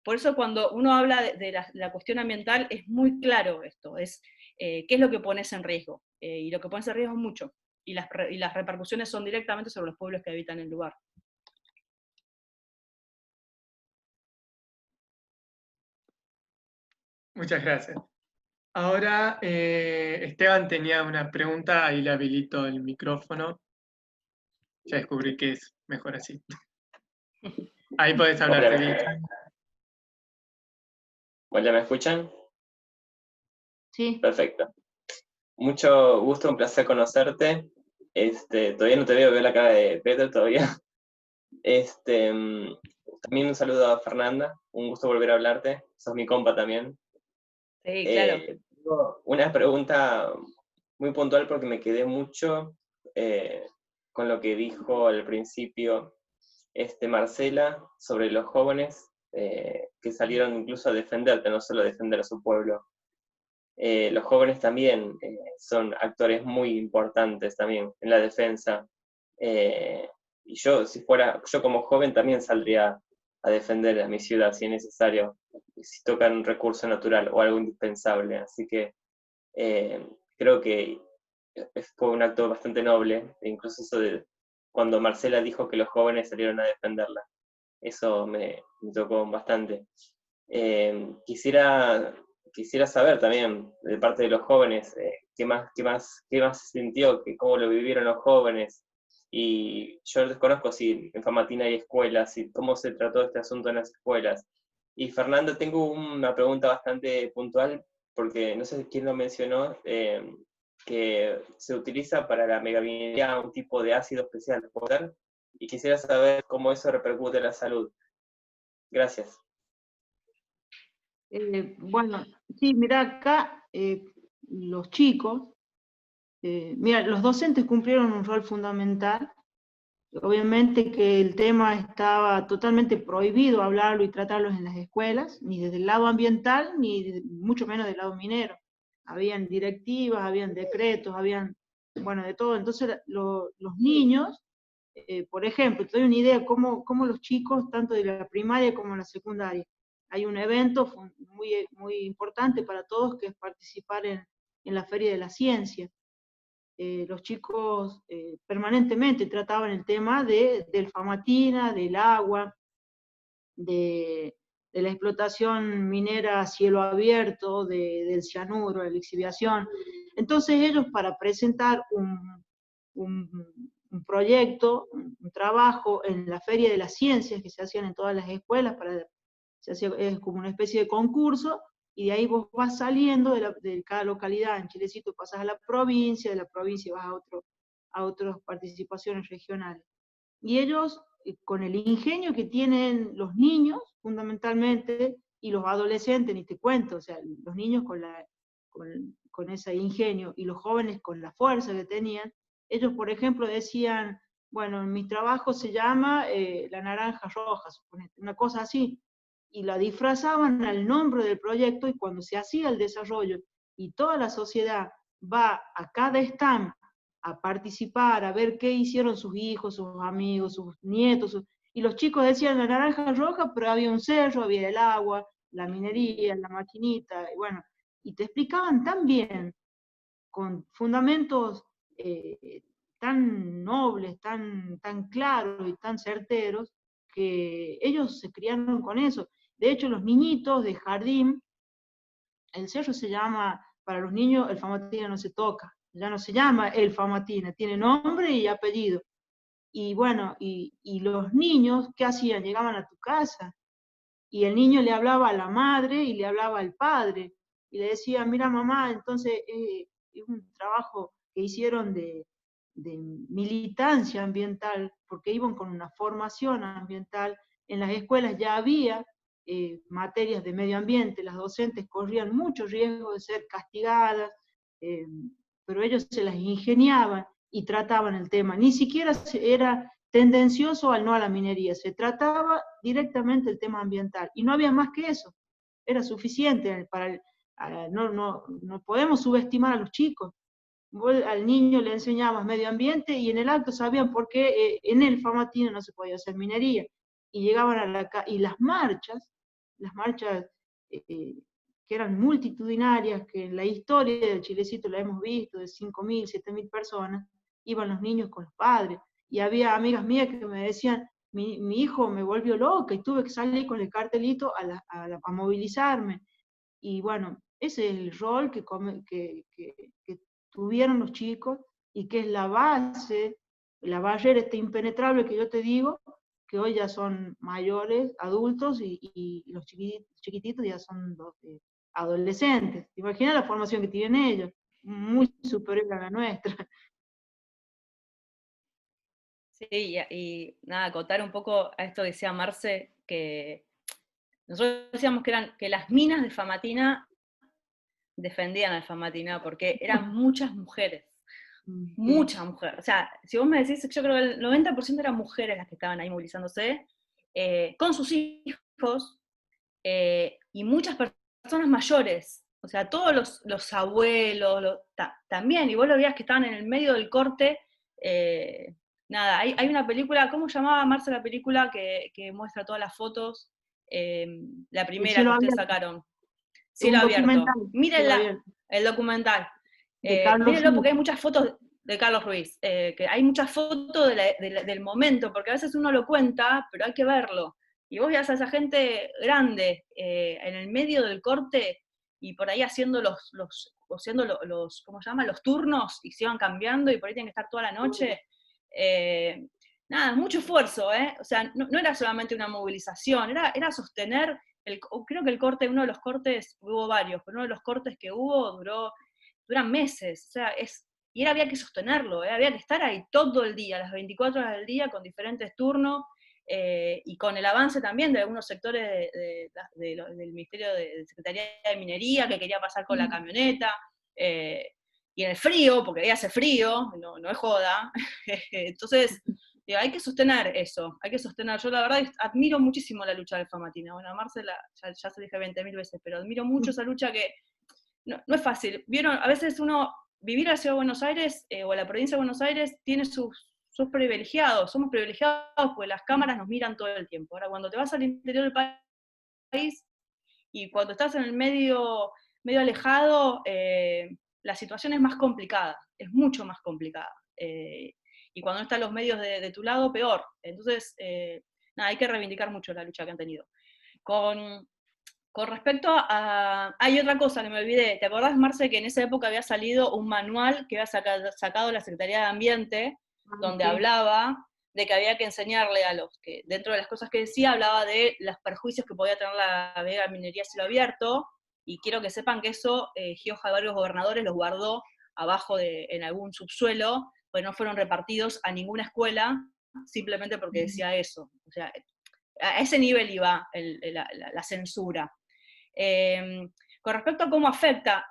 por eso cuando uno habla de la cuestión ambiental es muy claro esto, es qué es lo que pones en riesgo, y lo que pones en riesgo es mucho, y las repercusiones son directamente sobre los pueblos que habitan el lugar. Muchas gracias. Ahora, Esteban tenía una pregunta, ahí le habilito el micrófono. Ya descubrí que es mejor así. Ahí podés hablar, Hola, Felipe. Hola, ¿me escuchan? Sí. Perfecto. Mucho gusto, un placer conocerte. Todavía no te veo la cara de Pedro todavía. También un saludo a Fernanda, un gusto volver a hablarte. Sos mi compa también. Sí, claro. Tengo una pregunta muy puntual porque me quedé mucho con lo que dijo al principio Marcela sobre los jóvenes que salieron incluso a defenderte, no solo a defender a su pueblo. Los jóvenes también son actores muy importantes también en la defensa. Y yo, yo como joven también saldría a defender a mi ciudad si es necesario, si tocan un recurso natural o algo indispensable. Así que creo que fue un acto bastante noble, e incluso eso de cuando Marcela dijo que los jóvenes salieron a defenderla. Eso me tocó bastante. Quisiera saber también, de parte de los jóvenes, qué más se sintió, cómo lo vivieron los jóvenes. Y yo desconozco si en Famatina hay escuelas, y cómo se trató este asunto en las escuelas. Y Fernando, tengo una pregunta bastante puntual, porque no sé quién lo mencionó, que se utiliza para la megaminería un tipo de ácido especial, ¿puede ser? Y quisiera saber cómo eso repercute en la salud. Gracias. Bueno, sí, mira, acá los chicos, mira, los docentes cumplieron un rol fundamental. Obviamente que el tema estaba totalmente prohibido hablarlo y tratarlo en las escuelas, ni desde el lado ambiental, ni mucho menos del lado minero. Habían directivas, habían decretos, bueno, de todo. Entonces los niños, por ejemplo, te doy una idea cómo los chicos, tanto de la primaria como de la secundaria, hay un evento muy importante para todos que es participar en la Feria de la Ciencia. Los chicos permanentemente trataban el tema del Famatina, del agua, de la explotación minera a cielo abierto, del cianuro, de la lixiviación. Entonces ellos, para presentar un proyecto, un trabajo en la Feria de las Ciencias que se hacían en todas las escuelas, se hacía, es como una especie de concurso, y de ahí vos vas saliendo de cada localidad. En Chilecito pasás a la provincia, de la provincia vas a otras participaciones regionales. Y ellos, con el ingenio que tienen los niños, fundamentalmente, y los adolescentes, ni te cuento, o sea, los niños con ese ingenio, y los jóvenes con la fuerza que tenían, ellos, por ejemplo, decían, bueno, mi trabajo se llama La Naranja Roja, suponete, una cosa así, y la disfrazaban al nombre del proyecto, y cuando se hacía el desarrollo, y toda la sociedad va a cada stand a participar, a ver qué hicieron sus hijos, sus amigos, sus nietos, y los chicos decían la naranja roja, pero había un cerro, había el agua, la minería, la maquinita, y bueno, y te explicaban tan bien, con fundamentos tan nobles, tan claros y tan certeros, que ellos se criaron con eso. De hecho, los niñitos de jardín, el cerro se llama, para los niños, el Famatina no se toca, ya no se llama el Famatina, tiene nombre y apellido. Y bueno, y los niños, ¿qué hacían? Llegaban a tu casa, y el niño le hablaba a la madre y le hablaba al padre, y le decía, mira mamá, entonces es un trabajo que hicieron de militancia ambiental, porque iban con una formación ambiental. En las escuelas ya había materias de medio ambiente, las docentes corrían mucho riesgo de ser castigadas, pero ellos se las ingeniaban y trataban el tema. Ni siquiera era tendencioso al no a la minería, se trataba directamente el tema ambiental, y no había más que eso, era suficiente no podemos subestimar a los chicos. Vos al niño le enseñabas medio ambiente y en el acto sabían por qué en el Famatina no se podía hacer minería. Y llegaban y las marchas que eran multitudinarias, que en la historia del Chilecito la hemos visto, de 5.000, 7.000 personas, iban los niños con los padres. Y había amigas mías que me decían, mi hijo me volvió loca y tuve que salir con el cartelito a movilizarme. Y bueno, ese es el rol que tuvieron los chicos y que es la base, la barrera impenetrable que yo te digo, que hoy ya son mayores, adultos, y los chiquititos ya son adolescentes. ¿Te imaginas la formación que tienen ellos? Muy superior a la nuestra. Sí, y nada, acotar un poco a esto que decía Marce, que nosotros decíamos que las minas de Famatina defendían a Famatina porque eran muchas mujeres. Muchas mujeres. O sea, si vos me decís, yo creo que el 90% eran mujeres las que estaban ahí movilizándose, con sus hijos, y muchas personas mayores. O sea, todos los abuelos, también, y vos lo veías que estaban en el medio del corte. Nada, hay una película, ¿cómo llamaba Marce la película que muestra todas las fotos? La primera que ustedes sacaron. Cielo Abierto. Mírenla, el documental. Mírenlo porque hay muchas fotos de Carlos Ruiz, que hay muchas fotos del momento, porque a veces uno lo cuenta, pero hay que verlo. Y vos veas a esa gente grande en el medio del corte y por ahí haciendo ¿cómo se llama? Los turnos, y se iban cambiando y por ahí tienen que estar toda la noche. Nada, mucho esfuerzo, O sea, no era solamente una movilización, era sostener, creo que uno de los cortes, hubo varios, pero uno de los cortes que hubo duran meses, o sea, y había que sostenerlo, había que estar ahí todo el día, las 24 horas del día, con diferentes turnos, y con el avance también de algunos sectores del Ministerio de Secretaría de Minería, que quería pasar con la camioneta, y en el frío, porque ahí hace frío, no es joda. Entonces, hay que sostener eso, hay que sostener. Yo la verdad admiro muchísimo la lucha del Famatina. Bueno, a Marcela ya se dije 20.000 veces, pero admiro mucho esa lucha que no es fácil. Vieron, a veces vivir en la Ciudad de Buenos Aires o en la provincia de Buenos Aires tiene sus privilegiados, somos privilegiados porque las cámaras nos miran todo el tiempo. Ahora, cuando te vas al interior del país y cuando estás en el medio alejado, la situación es más complicada, es mucho más complicada. Y cuando no están los medios de tu lado, peor. Entonces, nada, hay que reivindicar mucho la lucha que han tenido. Con respecto a... Hay otra cosa que me olvidé. ¿Te acordás, Marce, que en esa época había salido un manual que había sacado la Secretaría de Ambiente, donde hablaba de que había que enseñarle a los que, dentro de las cosas que decía, hablaba de los perjuicios que podía tener la mega minería a cielo abierto, y quiero que sepan que eso Gioja de varios gobernadores los guardó abajo en algún subsuelo, pues no fueron repartidos a ninguna escuela, simplemente porque decía eso. O sea, a ese nivel iba la censura. Con respecto a cómo afecta,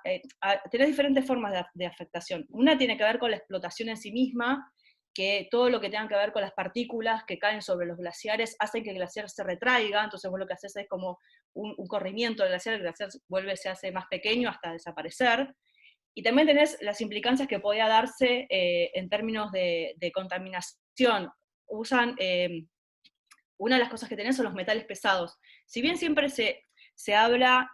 tenés diferentes formas de afectación. Una tiene que ver con la explotación en sí misma, que todo lo que tenga que ver con las partículas que caen sobre los glaciares hace que el glaciar se retraiga, entonces vos lo que haces es como un corrimiento del glaciar, el glaciar se hace más pequeño hasta desaparecer. Y también tenés las implicancias que podía darse en términos de contaminación. Una de las cosas que tenés son los metales pesados. Si bien siempre se habla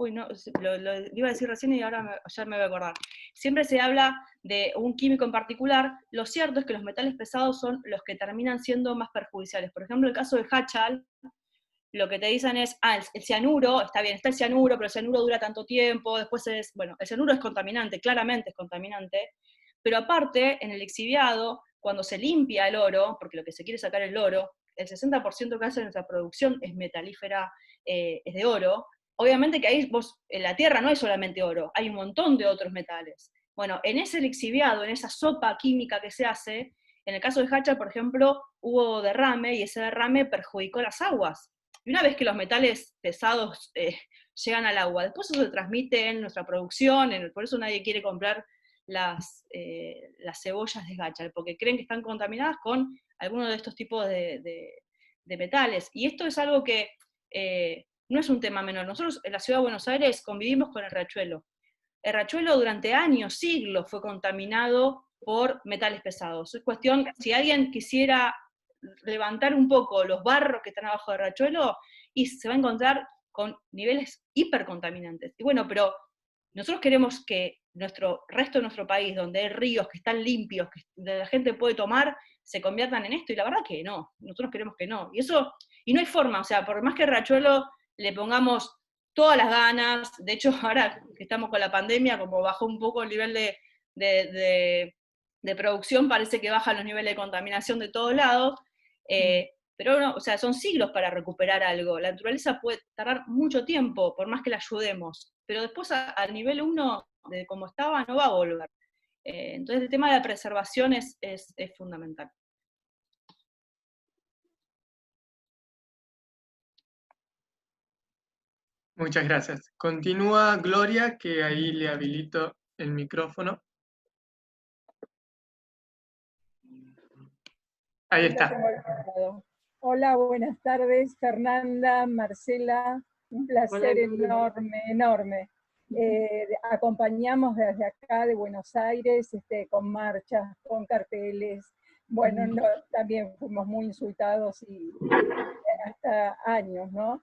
uy, no, lo iba a decir recién y ahora ya me voy a acordar. Siempre se habla de un químico en particular. Lo cierto es que los metales pesados son los que terminan siendo más perjudiciales. Por ejemplo, el caso del Hachal, lo que te dicen es, el cianuro, está bien, está el cianuro, pero el cianuro dura tanto tiempo, después bueno, el cianuro es contaminante, claramente es contaminante, pero aparte, en el lixiviado, cuando se limpia el oro, porque lo que se quiere sacar el oro, el 60% que hace nuestra producción es metalífera, es de oro. Obviamente que ahí en la tierra no hay solamente oro, hay un montón de otros metales. Bueno, en ese lixiviado, en esa sopa química que se hace, en el caso de Hachal, por ejemplo, hubo derrame y ese derrame perjudicó las aguas. Y una vez que los metales pesados llegan al agua, después eso se transmite en nuestra producción, por eso nadie quiere comprar las cebollas de Hachal, porque creen que están contaminadas con algunos de estos tipos de metales. Y esto es algo que no es un tema menor. Nosotros en la Ciudad de Buenos Aires convivimos con el riachuelo. el Riachuelo durante años, siglos, fue contaminado por metales pesados. Es cuestión, si alguien quisiera levantar un poco los barros que están abajo del Riachuelo, y se va a encontrar con niveles hipercontaminantes. Y bueno, pero nosotros queremos que nuestro resto de nuestro país, donde hay ríos que están limpios, que la gente puede tomar, se conviertan en esto, y la verdad que no, nosotros queremos que no. Y no hay forma, o sea, por más que el Riachuelo le pongamos todas las ganas, de hecho ahora que estamos con la pandemia, como bajó un poco el nivel de producción, parece que bajan los niveles de contaminación de todos lados, pero no, o sea, son siglos para recuperar algo. La naturaleza puede tardar mucho tiempo, por más que la ayudemos, pero después al nivel 1, de como estaba, no va a volver. Entonces el tema de la preservación es fundamental. Muchas gracias. Continúa Gloria, que ahí le habilito el micrófono. Ahí está. Hola, buenas tardes, Fernanda, Marcela, un placer enorme, enorme. Acompañamos desde acá de Buenos Aires, con marchas, con carteles. Bueno, también fuimos muy insultados y hasta años, ¿no?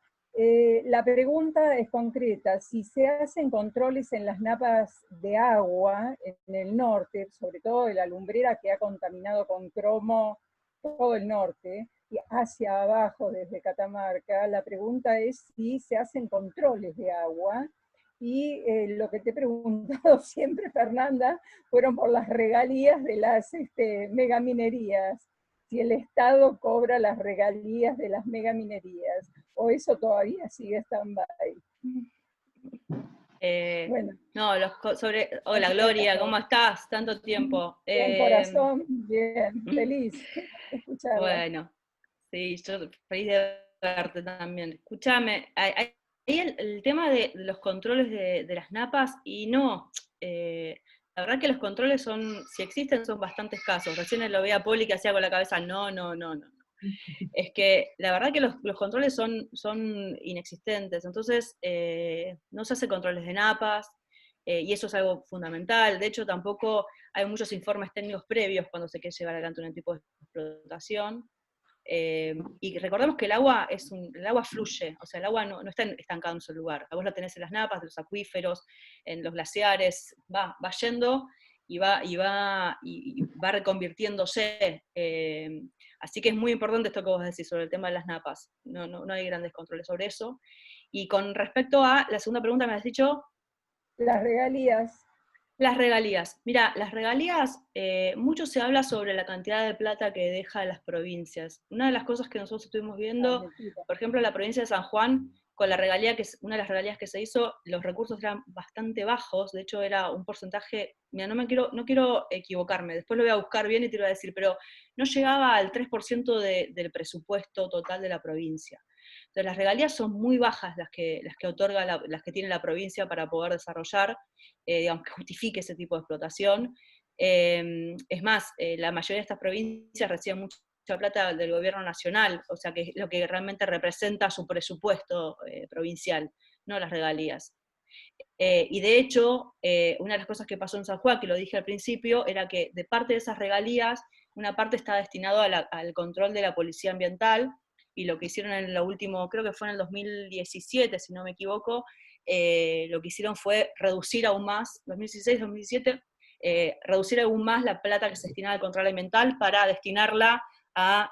La pregunta es concreta: si se hacen controles en las napas de agua en el norte, sobre todo de la lumbrera que ha contaminado con cromo todo el norte, y hacia abajo desde Catamarca, la pregunta es si se hacen controles de agua, y lo que te he preguntado siempre, Fernanda, fueron por las regalías de las megaminerías, si el Estado cobra las regalías de las megaminerías, o eso todavía sigue stand-by. Bueno. No, hola Gloria, ¿cómo estás? Tanto tiempo. Bien, corazón, bien, feliz de escucharla. Bueno, sí, yo feliz de verte también. Escúchame, ahí el tema de los controles de las napas, y no, la verdad que los controles si existen, son bastante escasos. Recién lo veía a Poli que hacía con la cabeza, no. Es que la verdad que los controles son inexistentes, entonces no se hacen controles de napas, y eso es algo fundamental. De hecho, tampoco hay muchos informes técnicos previos cuando se quiere llevar adelante un tipo de explotación. Y recordemos que el agua fluye, o sea, el agua no está estancada en un solo lugar. Vos la tenés en las napas, en los acuíferos, en los glaciares, va yendo y va reconvirtiéndose. Así que es muy importante esto que vos decís sobre el tema de las napas. No hay grandes controles sobre eso. Y con respecto a la segunda pregunta, me has dicho... Las regalías. Las regalías. Mira, las regalías, mucho se habla sobre la cantidad de plata que deja las provincias. Una de las cosas que nosotros estuvimos viendo, por ejemplo, en la provincia de San Juan, con la regalía, que es una de las regalías que se hizo, los recursos eran bastante bajos. De hecho era un porcentaje, mira, no quiero equivocarme, después lo voy a buscar bien y te lo voy a decir, pero no llegaba al 3% del presupuesto total de la provincia. Entonces las regalías son muy bajas las que otorga, las que tiene la provincia para poder desarrollar, digamos, que justifique ese tipo de explotación. Es más, la mayoría de estas provincias reciben mucha plata del gobierno nacional, o sea que es lo que realmente representa su presupuesto provincial, no las regalías. Y de hecho, una de las cosas que pasó en San Juan, que lo dije al principio, era que de parte de esas regalías, una parte está destinado al control de la policía ambiental, y lo que hicieron en lo último, creo que fue en el 2017, si no me equivoco, lo que hicieron fue reducir aún más, 2016-2017, reducir aún más la plata que se destinaba al control ambiental para destinarla a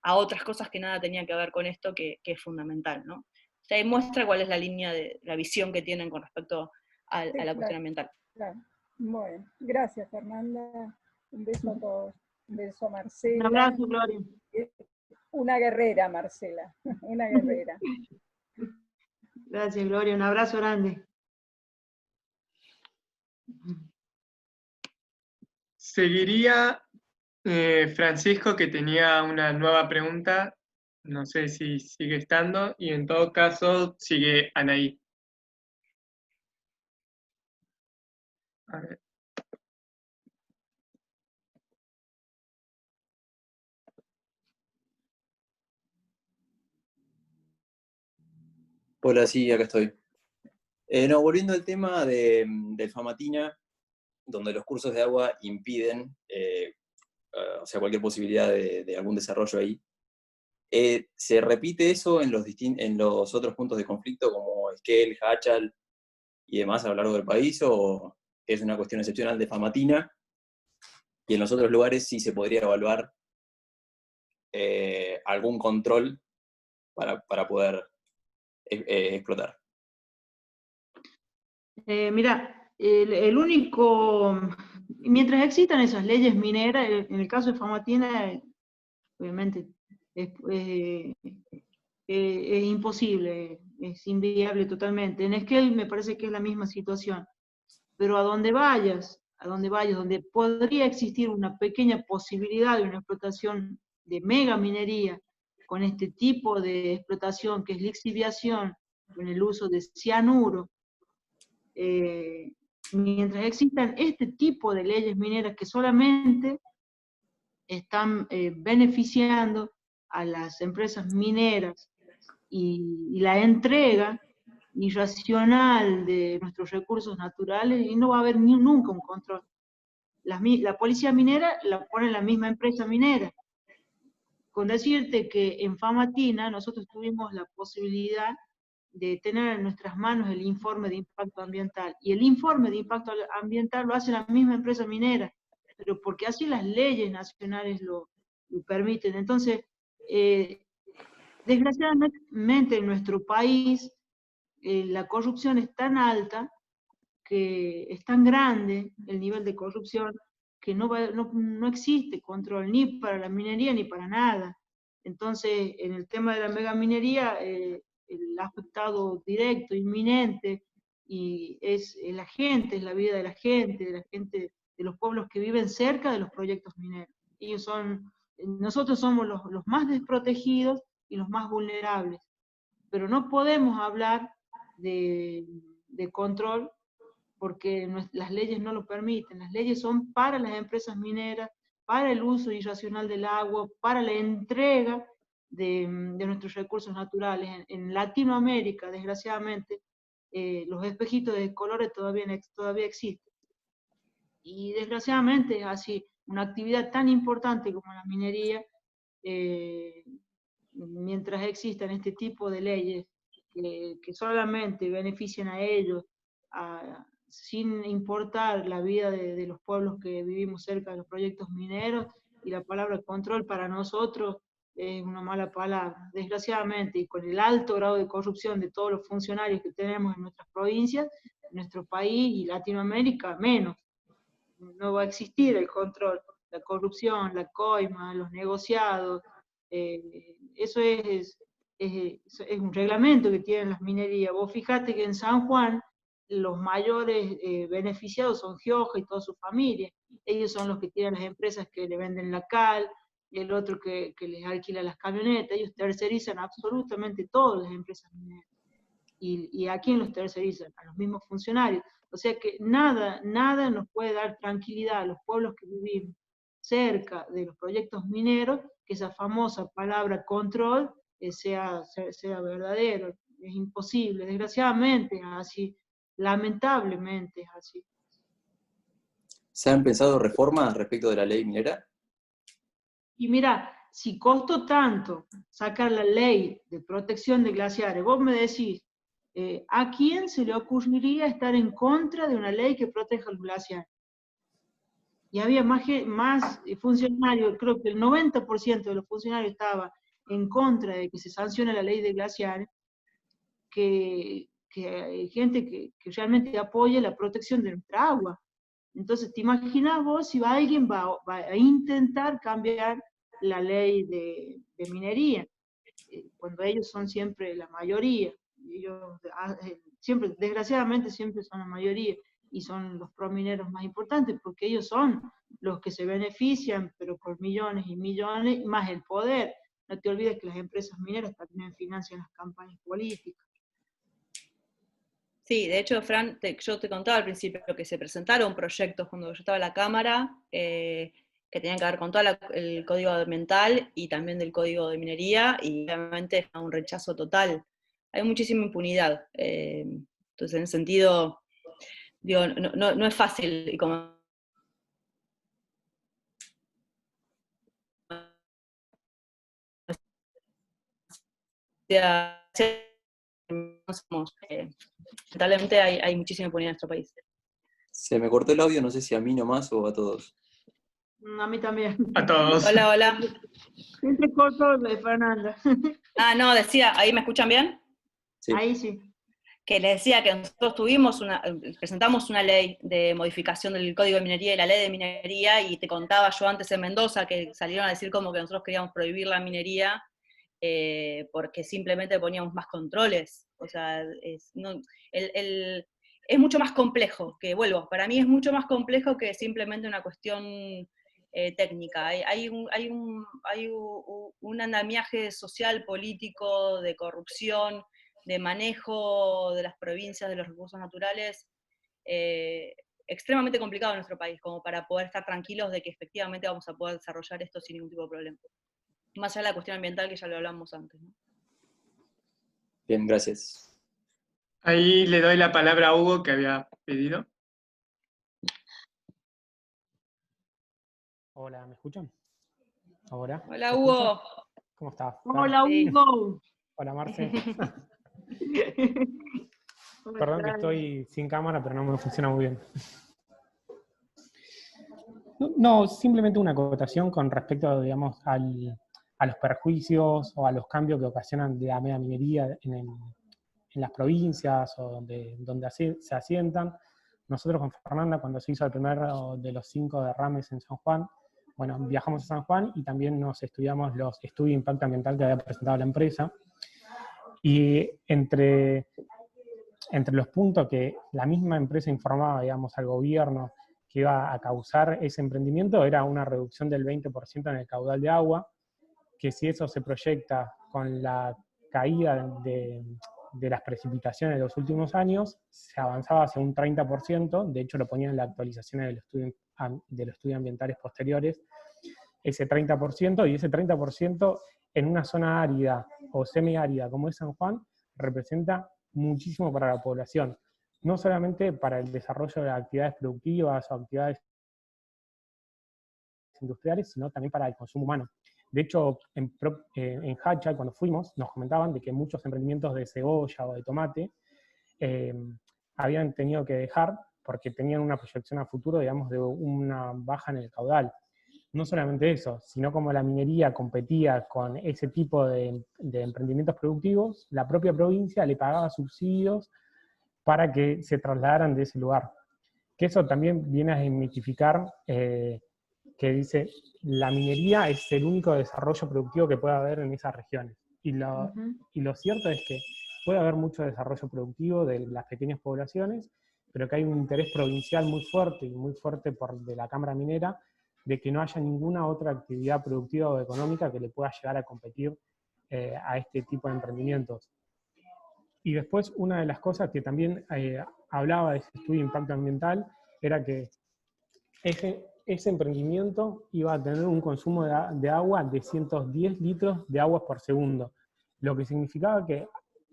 otras cosas que nada tenían que ver con esto, que es fundamental, ¿no? O sea, ahí muestra cuál es la línea de la visión que tienen con respecto a la cuestión ambiental. Claro. Bueno, gracias Fernanda, un beso a todos, un beso a Marcela. Un abrazo, Gloria. Una guerrera, Marcela, una guerrera. Gracias, Gloria, un abrazo grande. Seguiría Francisco, que tenía una nueva pregunta, no sé si sigue estando, y en todo caso sigue Anaí. A ver. Hola, sí, acá estoy. No, volviendo al tema del Famatina, donde los cursos de agua impiden o sea, cualquier posibilidad de algún desarrollo ahí. ¿Se repite eso en los otros puntos de conflicto, como Esquel, Hachal y demás a lo largo del país, o es una cuestión excepcional de Famatina, y en los otros lugares sí se podría evaluar algún control para poder explotar? Mira, el único, mientras existan esas leyes mineras, en el caso de Famatina, obviamente es imposible, es inviable totalmente. En Esquel me parece que es la misma situación, pero a donde vayas, donde podría existir una pequeña posibilidad de una explotación de mega minería, con este tipo de explotación que es lixiviación, con el uso de cianuro, mientras existan este tipo de leyes mineras que solamente están beneficiando a las empresas mineras y la entrega irracional de nuestros recursos naturales, y no va a haber nunca un control. La policía minera la pone la misma empresa minera. Con decirte que en Famatina nosotros tuvimos la posibilidad de tener en nuestras manos el informe de impacto ambiental, y el informe de impacto ambiental lo hace la misma empresa minera, pero porque así las leyes nacionales lo permiten. Entonces, desgraciadamente en nuestro país la corrupción es tan alta, que es tan grande el nivel de corrupción, que no existe control ni para la minería ni para nada. Entonces, en el tema de la megaminería, el afectado directo, inminente, y es la gente, es la vida de la gente, de los pueblos que viven cerca de los proyectos mineros. Nosotros somos los más desprotegidos y los más vulnerables, pero no podemos hablar de control porque las leyes no lo permiten. Las leyes son para las empresas mineras, para el uso irracional del agua, para la entrega de nuestros recursos naturales. En Latinoamérica, desgraciadamente, los espejitos de colores todavía existen. Y desgraciadamente es así, una actividad tan importante como la minería, mientras existan este tipo de leyes que solamente benefician a ellos, sin importar la vida de los pueblos que vivimos cerca de los proyectos mineros, y la palabra control para nosotros es una mala palabra, desgraciadamente, y con el alto grado de corrupción de todos los funcionarios que tenemos en nuestras provincias, en nuestro país y Latinoamérica, menos. No va a existir el control, la corrupción, la coima, los negociados, eso es un reglamento que tienen las minerías. Vos fijate que en San Juan los mayores beneficiados son Gioja y toda su familia. Ellos son los que tienen las empresas que le venden la cal, y el otro que les alquila las camionetas. Ellos tercerizan absolutamente todas las empresas mineras. ¿Y a quién los tercerizan? A los mismos funcionarios. O sea que nada nos puede dar tranquilidad a los pueblos que vivimos cerca de los proyectos mineros, que esa famosa palabra control sea verdadero. Es imposible, desgraciadamente es así, lamentablemente es así. ¿Se han pensado reformas respecto de la ley minera? Y mira, si costó tanto sacar la ley de protección de glaciares, vos me decís, ¿a quién se le ocurriría estar en contra de una ley que proteja el glaciar? Y había más funcionarios, creo que el 90% de los funcionarios estaba en contra de que se sancione la ley de glaciares, que hay gente que realmente apoya la protección de nuestra agua. Entonces, ¿te imaginas vos si alguien va a intentar cambiar la ley de minería? Cuando ellos son siempre la mayoría, ellos siempre, desgraciadamente siempre son la mayoría, y son los promineros más importantes, porque ellos son los que se benefician, pero por millones y millones, más el poder. No te olvides que las empresas mineras también financian las campañas políticas. Sí, de hecho, Fran, yo te contaba al principio que se presentaron proyectos cuando yo estaba en la Cámara, que tenían que ver con todo el código ambiental y también del código de minería, y obviamente es un rechazo total. Hay muchísima impunidad. Entonces, en ese sentido, digo, no es fácil, y como lamentablemente hay muchísima impunidad en nuestro país. Se me cortó el audio, no sé si a mí nomás o a todos. A mí también. A todos. Hola, hola. Siempre corto de Fernanda. No, decía, ¿ahí me escuchan bien? Sí. Ahí sí. Que les decía que nosotros presentamos una ley de modificación del Código de Minería y la ley de minería, y te contaba yo antes en Mendoza que salieron a decir como que nosotros queríamos prohibir la minería porque simplemente poníamos más controles. O sea, es mucho más complejo, para mí es mucho más complejo que simplemente una cuestión técnica. Hay un andamiaje social, político, de corrupción, de manejo de las provincias, de los recursos naturales, extremadamente complicado en nuestro país, como para poder estar tranquilos de que efectivamente vamos a poder desarrollar esto sin ningún tipo de problema. Más allá de la cuestión ambiental, que ya lo hablamos antes, ¿no? Bien, gracias. Ahí le doy la palabra a Hugo, que había pedido. Hola, ¿me escuchan? ¿Ahora? Hola, Hugo. ¿Cómo estás? Hola, Sí. Hugo. Hola, Marce. Perdón que estoy sin cámara, pero no me funciona muy bien. No, simplemente una acotación con respecto, digamos, a los perjuicios o a los cambios que ocasionan la mega minería en las provincias o donde se asientan. Nosotros con Fernanda, cuando se hizo el primero de los 5 derrames en San Juan, bueno, viajamos a San Juan y también nos estudiamos los estudios de impacto ambiental que había presentado la empresa. Y entre los puntos que la misma empresa informaba, digamos, al gobierno que iba a causar ese emprendimiento, era una reducción del 20% en el caudal de agua, que si eso se proyecta con la caída de las precipitaciones de los últimos años, se avanzaba hacia un 30%, de hecho lo ponían en la actualización de los estudios ambientales posteriores, ese 30%, y ese 30% en una zona árida o semiárida como es San Juan, representa muchísimo para la población, no solamente para el desarrollo de actividades productivas o actividades industriales, sino también para el consumo humano. De hecho, en Hacha, cuando fuimos, nos comentaban de que muchos emprendimientos de cebolla o de tomate habían tenido que dejar porque tenían una proyección a futuro, digamos, de una baja en el caudal. No solamente eso, sino como la minería competía con ese tipo de emprendimientos productivos, la propia provincia le pagaba subsidios para que se trasladaran de ese lugar. Que eso también viene a desmitificar que dice, la minería es el único desarrollo productivo que puede haber en esas regiones. Y lo cierto es que puede haber mucho desarrollo productivo de las pequeñas poblaciones, pero que hay un interés provincial muy fuerte, y muy fuerte de la Cámara Minera, de que no haya ninguna otra actividad productiva o económica que le pueda llegar a competir a este tipo de emprendimientos. Y después, una de las cosas que también hablaba de ese estudio de impacto ambiental, era que ese emprendimiento iba a tener un consumo de agua de 110 litros de agua por segundo, lo que significaba que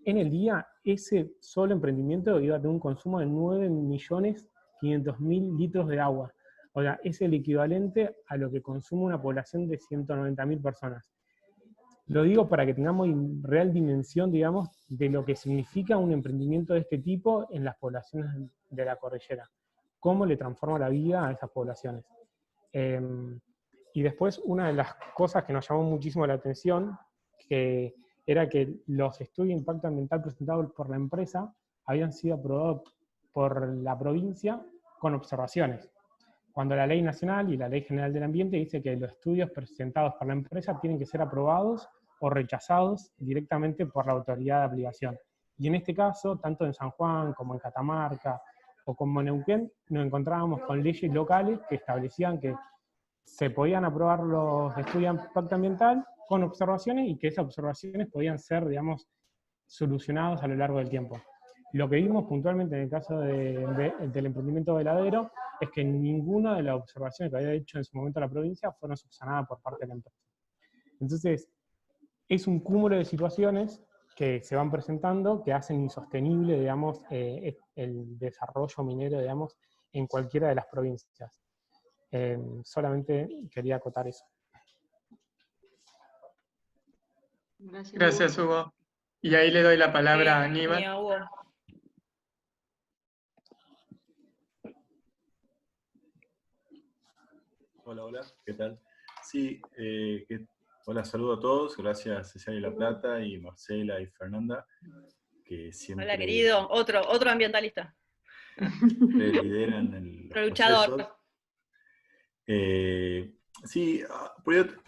en el día ese solo emprendimiento iba a tener un consumo de 9.500.000 litros de agua. O sea, es el equivalente a lo que consume una población de 190.000 personas. Lo digo para que tengamos real dimensión, digamos, de lo que significa un emprendimiento de este tipo en las poblaciones de la cordillera. Cómo le transforma la vida a esas poblaciones. Y después, una de las cosas que nos llamó muchísimo la atención, que era que los estudios de impacto ambiental presentados por la empresa habían sido aprobados por la provincia con observaciones. Cuando la Ley Nacional y la Ley General del Ambiente dice que los estudios presentados por la empresa tienen que ser aprobados o rechazados directamente por la autoridad de aplicación. Y en este caso, tanto en San Juan como en Catamarca o como en Neuquén, nos encontrábamos con leyes locales que establecían que se podían aprobar los estudios de impacto ambiental con observaciones y que esas observaciones podían ser, digamos, solucionadas a lo largo del tiempo. Lo que vimos puntualmente en el caso del emprendimiento veladero es que ninguna de las observaciones que había hecho en su momento la provincia fueron subsanadas por parte de la empresa. Entonces, es un cúmulo de situaciones que se van presentando que hacen insostenible, digamos, el desarrollo minero, digamos, en cualquiera de las provincias. Solamente quería acotar eso. Gracias, Hugo. Y ahí le doy la palabra a Aníbal. Hugo. Hola, hola, ¿qué tal? Sí, hola, saludo a todos, gracias Cecilia de la Plata y Marcela y Fernanda, que siempre... Hola, querido, otro ambientalista. Lideran los luchador. procesos. Sí,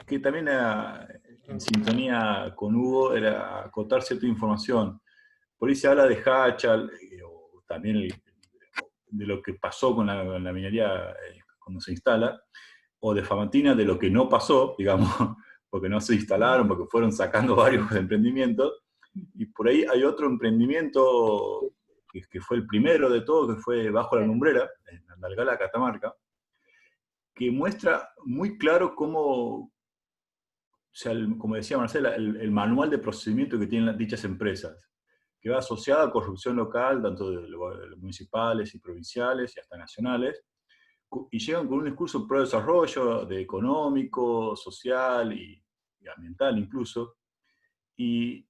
que también en sintonía con Hugo era acotar cierta información. Por ahí se habla de Hachal, o también de lo que pasó con la minería cuando se instala, o de Famatina de lo que no pasó, digamos, porque no se instalaron, porque fueron sacando varios emprendimientos, y por ahí hay otro emprendimiento que fue el primero de todo, que fue Bajo la Lumbrera, en Andalgalá, Catamarca, que muestra muy claro cómo, o sea, como decía Marcela, el manual de procedimiento que tienen dichas empresas, que va asociada a corrupción local, tanto de los municipales y provinciales y hasta nacionales, y llegan con un discurso pro desarrollo, de económico, social y ambiental incluso, y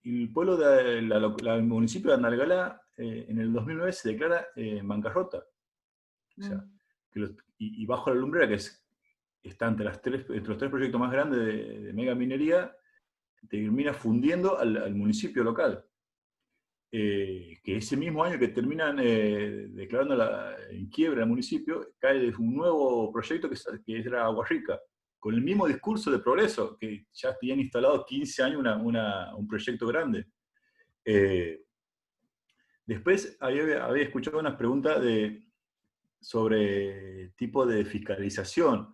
el pueblo el municipio de Andalgalá en el 2009 se declara en bancarrota. O sea, y Bajo la Lumbrera, que está entre los tres proyectos más grandes de mega minería, termina fundiendo al municipio local. Que ese mismo año que terminan declarando en quiebra el municipio, cae un nuevo proyecto que era Agua Rica, con el mismo discurso de progreso, que ya tenían instalado 15 años un proyecto grande. Después había escuchado unas preguntas sobre tipo de fiscalización.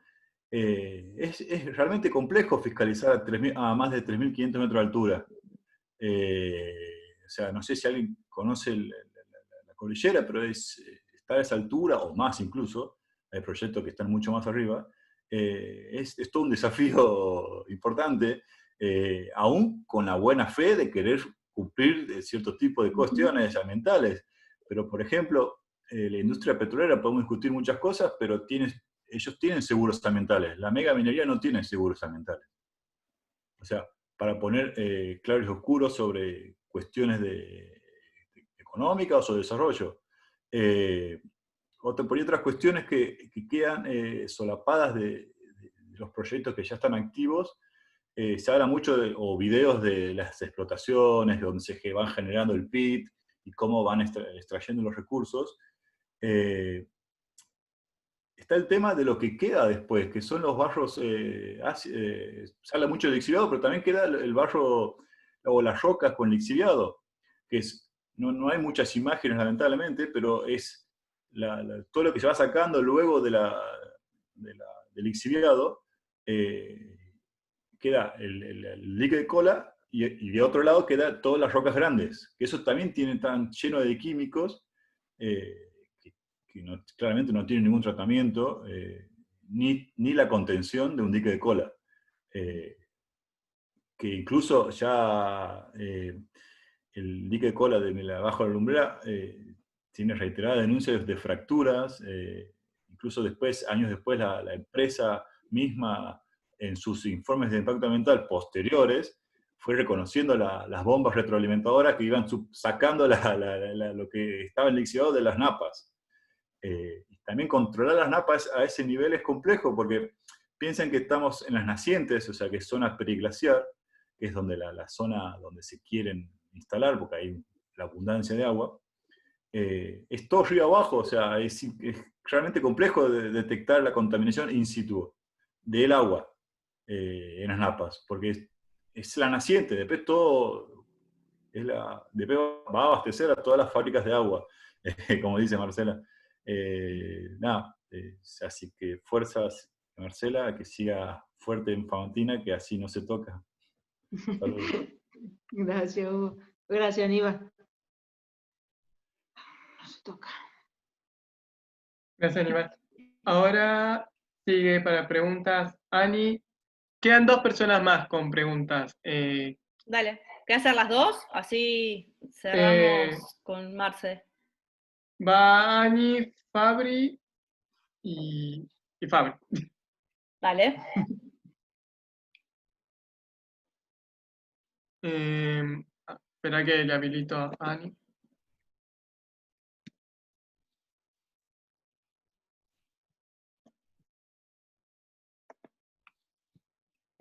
Es realmente complejo fiscalizar a más de 3.500 metros de altura. O sea, no sé si alguien conoce la cordillera, pero está a esa altura, o más incluso, hay proyectos que están mucho más arriba. Es todo un desafío importante, aún con la buena fe de querer cumplir cierto tipo de cuestiones ambientales. Pero, por ejemplo, la industria petrolera, podemos discutir muchas cosas, pero ellos tienen seguros ambientales. La mega minería no tiene seguros ambientales. O sea, para poner claros y oscuros sobre cuestiones económicas o de desarrollo. Por ahí otras cuestiones que quedan solapadas de los proyectos que ya están activos. Se habla mucho o videos de las explotaciones, donde se van generando el pit y cómo van extrayendo los recursos. Está el tema de lo que queda después, que son los barros, se habla mucho de lixiviado, pero también queda el barro o las rocas con lixiviado, que no hay muchas imágenes lamentablemente, pero es todo lo que se va sacando luego del lixiviado, queda el dique de cola, y de otro lado queda todas las rocas grandes, que eso también están lleno de químicos, que claramente no tienen ningún tratamiento, ni la contención de un dique de cola. Que incluso ya el dique de cola Bajo la Lumbrera tiene reiteradas denuncias de fracturas, incluso años después, la empresa misma, en sus informes de impacto ambiental posteriores, fue reconociendo las bombas retroalimentadoras que iban sacando lo que estaba lixiviado de las napas. También controlar las napas a ese nivel es complejo, porque piensan que estamos en las nacientes, o sea, que es zona periglaciar, que es donde la zona donde se quieren instalar, porque hay la abundancia de agua. Es todo río abajo, o sea, es realmente complejo de detectar la contaminación in situ del agua en las napas, porque es la naciente, después después va a abastecer a todas las fábricas de agua, como dice Marcela. Así que fuerzas, Marcela, que siga fuerte en Famatina, que así no se toca. Saludos. Gracias, Hugo. Gracias, Aníbal. No se toca. Gracias, Aníbal. Ahora sigue para preguntas Ani. Quedan 2 personas más con preguntas. Dale. ¿Querés hacer las dos? Así cerramos con Marce. Va Ani, Fabri y Fabri. Dale. Espera que le habilito a Ani.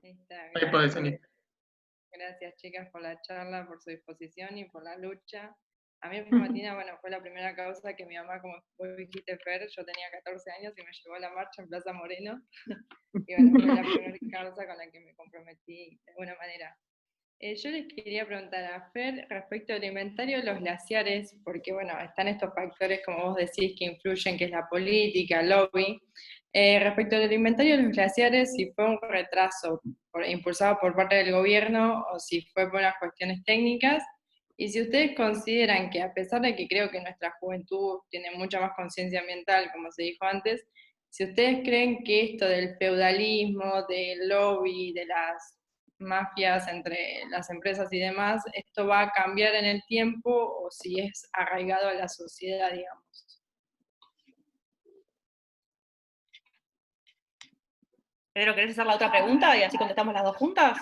Ahí podés, Ani. Gracias, chicas, por la charla, por su disposición y por la lucha. A mí, Martina, bueno, fue la primera causa que mi mamá, como vos dijiste, Fer, yo tenía 14 años y me llevó a la marcha en Plaza Moreno. Y bueno, fue la primera causa con la que me comprometí de alguna manera. Yo les quería preguntar a Fer respecto al inventario de los glaciares, porque bueno, están estos factores, como vos decís, que influyen, que es la política, el lobby. Respecto al inventario de los glaciares, si fue un retraso impulsado por parte del gobierno o si fue por unas cuestiones técnicas, y si ustedes consideran que a pesar de que creo que nuestra juventud tiene mucha más conciencia ambiental, como se dijo antes, si ustedes creen que esto del feudalismo, del lobby, de las mafias entre las empresas y demás, ¿esto va a cambiar en el tiempo o si es arraigado a la sociedad, digamos? Pedro, ¿querés hacer la otra pregunta y así contestamos las dos juntas?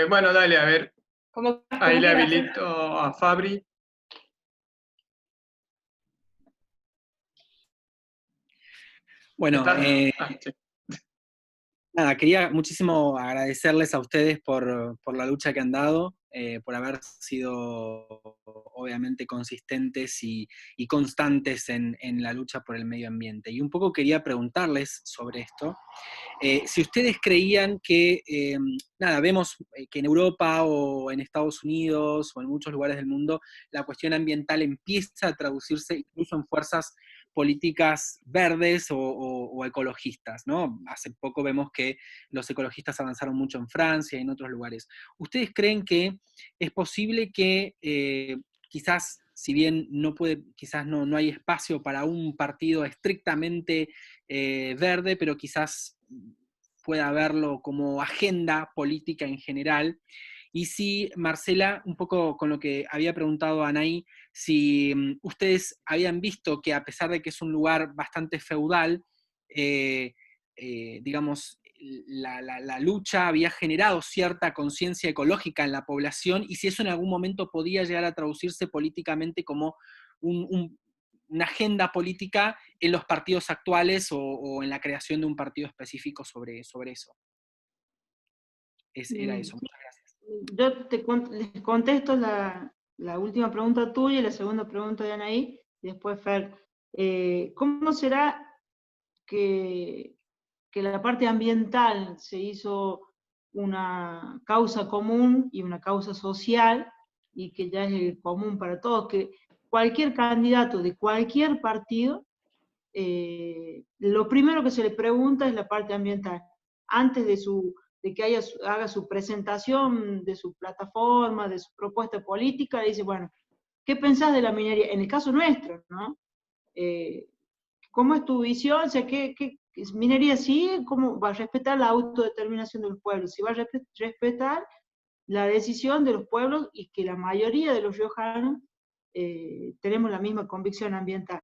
Bueno, dale, a ver. Ahí le quieras. habilito a Fabri. Bueno, Sí. nada, quería muchísimo agradecerles a ustedes por la lucha que han dado, por haber sido obviamente consistentes y constantes en la lucha por el medio ambiente. Y un poco quería preguntarles sobre esto, si ustedes creían que, nada, vemos que en Europa o en Estados Unidos o en muchos lugares del mundo la cuestión ambiental empieza a traducirse incluso en fuerzas políticas verdes o ecologistas, ¿no? Hace poco vemos que los ecologistas avanzaron mucho en Francia y en otros lugares. ¿Ustedes creen que es posible que quizás, si bien quizás no hay espacio para un partido estrictamente verde, pero quizás pueda verlo como agenda política en general? Y si, Marcela, un poco con lo que había preguntado Anaí, si ustedes habían visto que a pesar de que es un lugar bastante feudal, digamos, la lucha había generado cierta conciencia ecológica en la población, y si eso en algún momento podía llegar a traducirse políticamente como una agenda política en los partidos actuales o en la creación de un partido específico sobre eso. Era eso, muchas gracias. Yo les contesto la última pregunta tuya y la segunda pregunta de Anaí, y después Fer. ¿Cómo será que la parte ambiental se hizo una causa común y una causa social, y que ya es común para todos, que cualquier candidato de cualquier partido, lo primero que se le pregunta es la parte ambiental, antes de que haga su presentación de su plataforma, de su propuesta política? Le dice, bueno, ¿qué pensás de la minería? En el caso nuestro, ¿no? ¿Cómo es tu visión? O sea, ¿qué minería sí? ¿Cómo va a respetar la autodeterminación de los pueblos? Si va a respetar la decisión de los pueblos, y que la mayoría de los riojanos tenemos la misma convicción ambiental.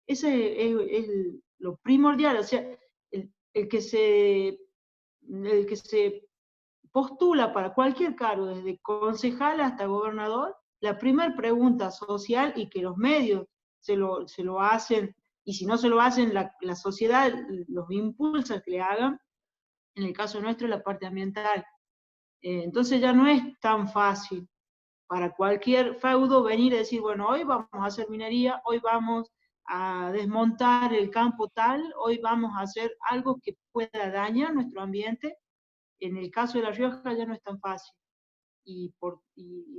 Ese es lo primordial. O sea, el que se postula para cualquier cargo, desde concejal hasta gobernador, la primera pregunta social, y que los medios se lo hacen, y si no se lo hacen, la sociedad los impulsa a que le hagan, en el caso nuestro, la parte ambiental. Entonces ya no es tan fácil para cualquier feudo venir y decir, bueno, hoy vamos a hacer minería, hoy vamos a desmontar el campo tal, hoy vamos a hacer algo que pueda dañar nuestro ambiente. En el caso de La Rioja ya no es tan fácil. Y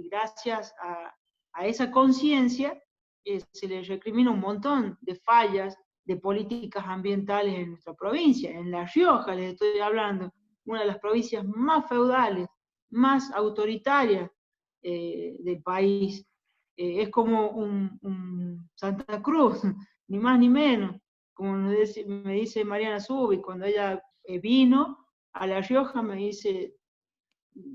gracias a esa conciencia se le recrimina un montón de fallas de políticas ambientales en nuestra provincia. En La Rioja les estoy hablando, una de las provincias más feudales, más autoritarias del país. Es como un Santa Cruz, ni más ni menos. Como me dice Mariana Zubi, cuando ella vino a La Rioja, me dice,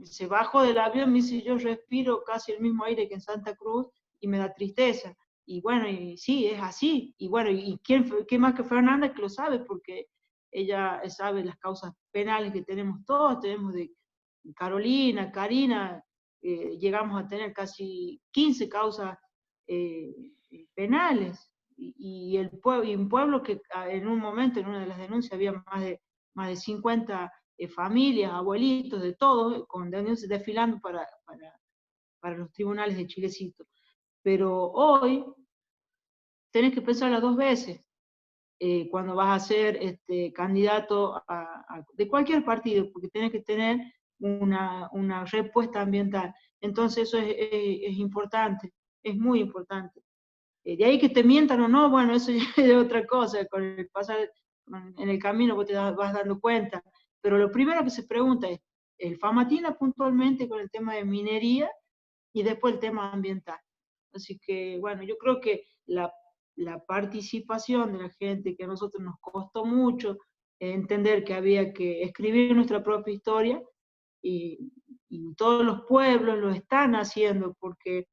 se bajó del avión, me dice, yo respiro casi el mismo aire que en Santa Cruz y me da tristeza. Y bueno, y sí, es así. Y bueno, ¿y qué más que Fernanda que lo sabe? Porque ella sabe las causas penales que tenemos todos, tenemos de Carolina, Karina, llegamos a tener casi 15 causas penales. Y un pueblo que en un momento, en una de las denuncias, había más de 50 familias, abuelitos, de todos, con denuncias desfilando para los tribunales de Chilecito. Pero hoy tenés que pensarla 2 veces cuando vas a ser candidato de cualquier partido, porque tenés que tener una respuesta ambiental. Entonces eso es importante, es muy importante. De ahí que te mientan o no, bueno, eso ya es otra cosa, con el pasar en el camino vos te vas dando cuenta. Pero lo primero que se pregunta es, el Famatina puntualmente con el tema de minería y después el tema ambiental. Así que, bueno, yo creo que la participación de la gente, que a nosotros nos costó mucho entender que había que escribir nuestra propia historia, y todos los pueblos lo están haciendo, porque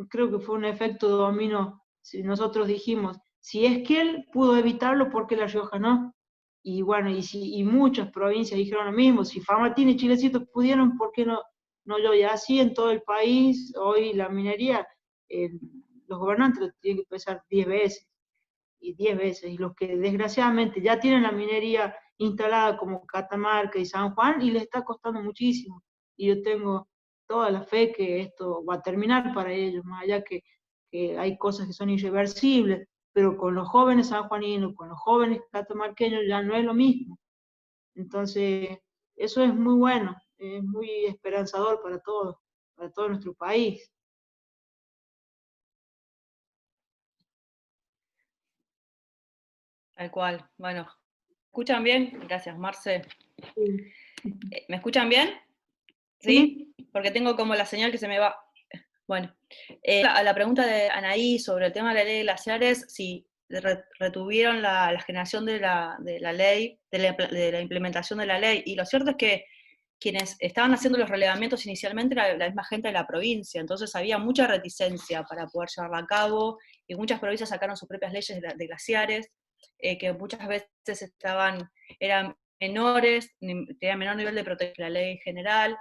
creo que fue un efecto dominó. Si nosotros dijimos, si es que él pudo evitarlo, ¿por qué La Rioja no? Y bueno, y muchas provincias dijeron lo mismo, si Famatina y Chilecito pudieron, ¿por qué no yo? Y así en todo el país, hoy la minería, los gobernantes lo tienen que pensar 10 veces, y 10 veces, y los que desgraciadamente ya tienen la minería instalada como Catamarca y San Juan, y les está costando muchísimo, y yo tengo toda la fe que esto va a terminar para ellos, más allá que hay cosas que son irreversibles, pero con los jóvenes sanjuaninos, con los jóvenes catamarqueños ya no es lo mismo. Entonces, eso es muy bueno, es muy esperanzador para todo nuestro país. Tal cual. Bueno, ¿me escuchan bien? Gracias, Marce. Sí. ¿Me escuchan bien? ¿Sí? Porque tengo como la señal que se me va. Bueno, a la pregunta de Anaí sobre el tema de la ley de glaciares, si retuvieron la generación de la ley, de la implementación de la ley, y lo cierto es que quienes estaban haciendo los relevamientos inicialmente era la misma gente de la provincia, entonces había mucha reticencia para poder llevarla a cabo, y muchas provincias sacaron sus propias leyes de glaciares, que muchas veces eran menores, tenían menor nivel de protección que la ley general.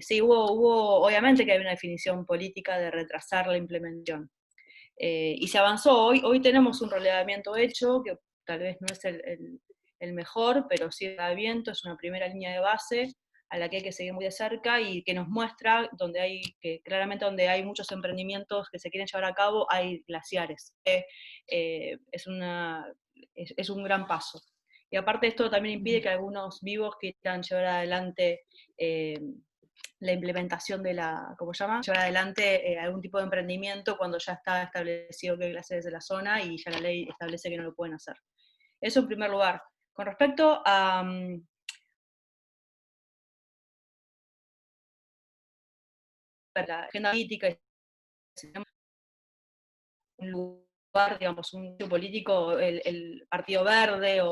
Sí, hubo, obviamente que hay una definición política de retrasar la implementación. Y se avanzó, hoy tenemos un relevamiento hecho, que tal vez no es el mejor, pero sí el relevamiento es una primera línea de base a la que hay que seguir muy de cerca y que nos muestra claramente donde hay muchos emprendimientos que se quieren llevar a cabo, hay glaciares. Es un gran paso. Y aparte esto también impide que algunos vivos quieran llevar adelante la implementación de llevar adelante algún tipo de emprendimiento cuando ya está establecido que hay glaciares de la zona y ya la ley establece que no lo pueden hacer. Eso en primer lugar. Con respecto a la agenda política, un lugar, digamos, un sitio político, el Partido Verde,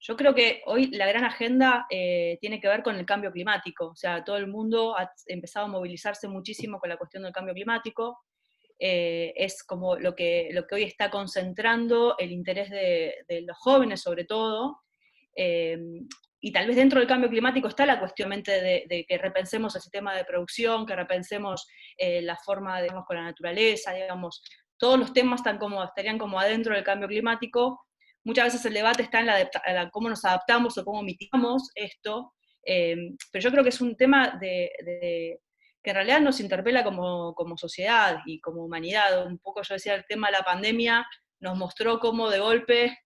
yo creo que hoy la gran agenda tiene que ver con el cambio climático, o sea, todo el mundo ha empezado a movilizarse muchísimo con la cuestión del cambio climático, es como lo que hoy está concentrando el interés de los jóvenes sobre todo, y tal vez dentro del cambio climático está la cuestión de que repensemos el sistema de producción, que repensemos la forma, digamos, con la naturaleza, digamos, todos los temas estarían como adentro del cambio climático. Muchas veces el debate está en cómo nos adaptamos o cómo mitigamos esto, pero yo creo que es un tema que en realidad nos interpela como sociedad y como humanidad. Un poco yo decía, el tema de la pandemia nos mostró cómo de golpe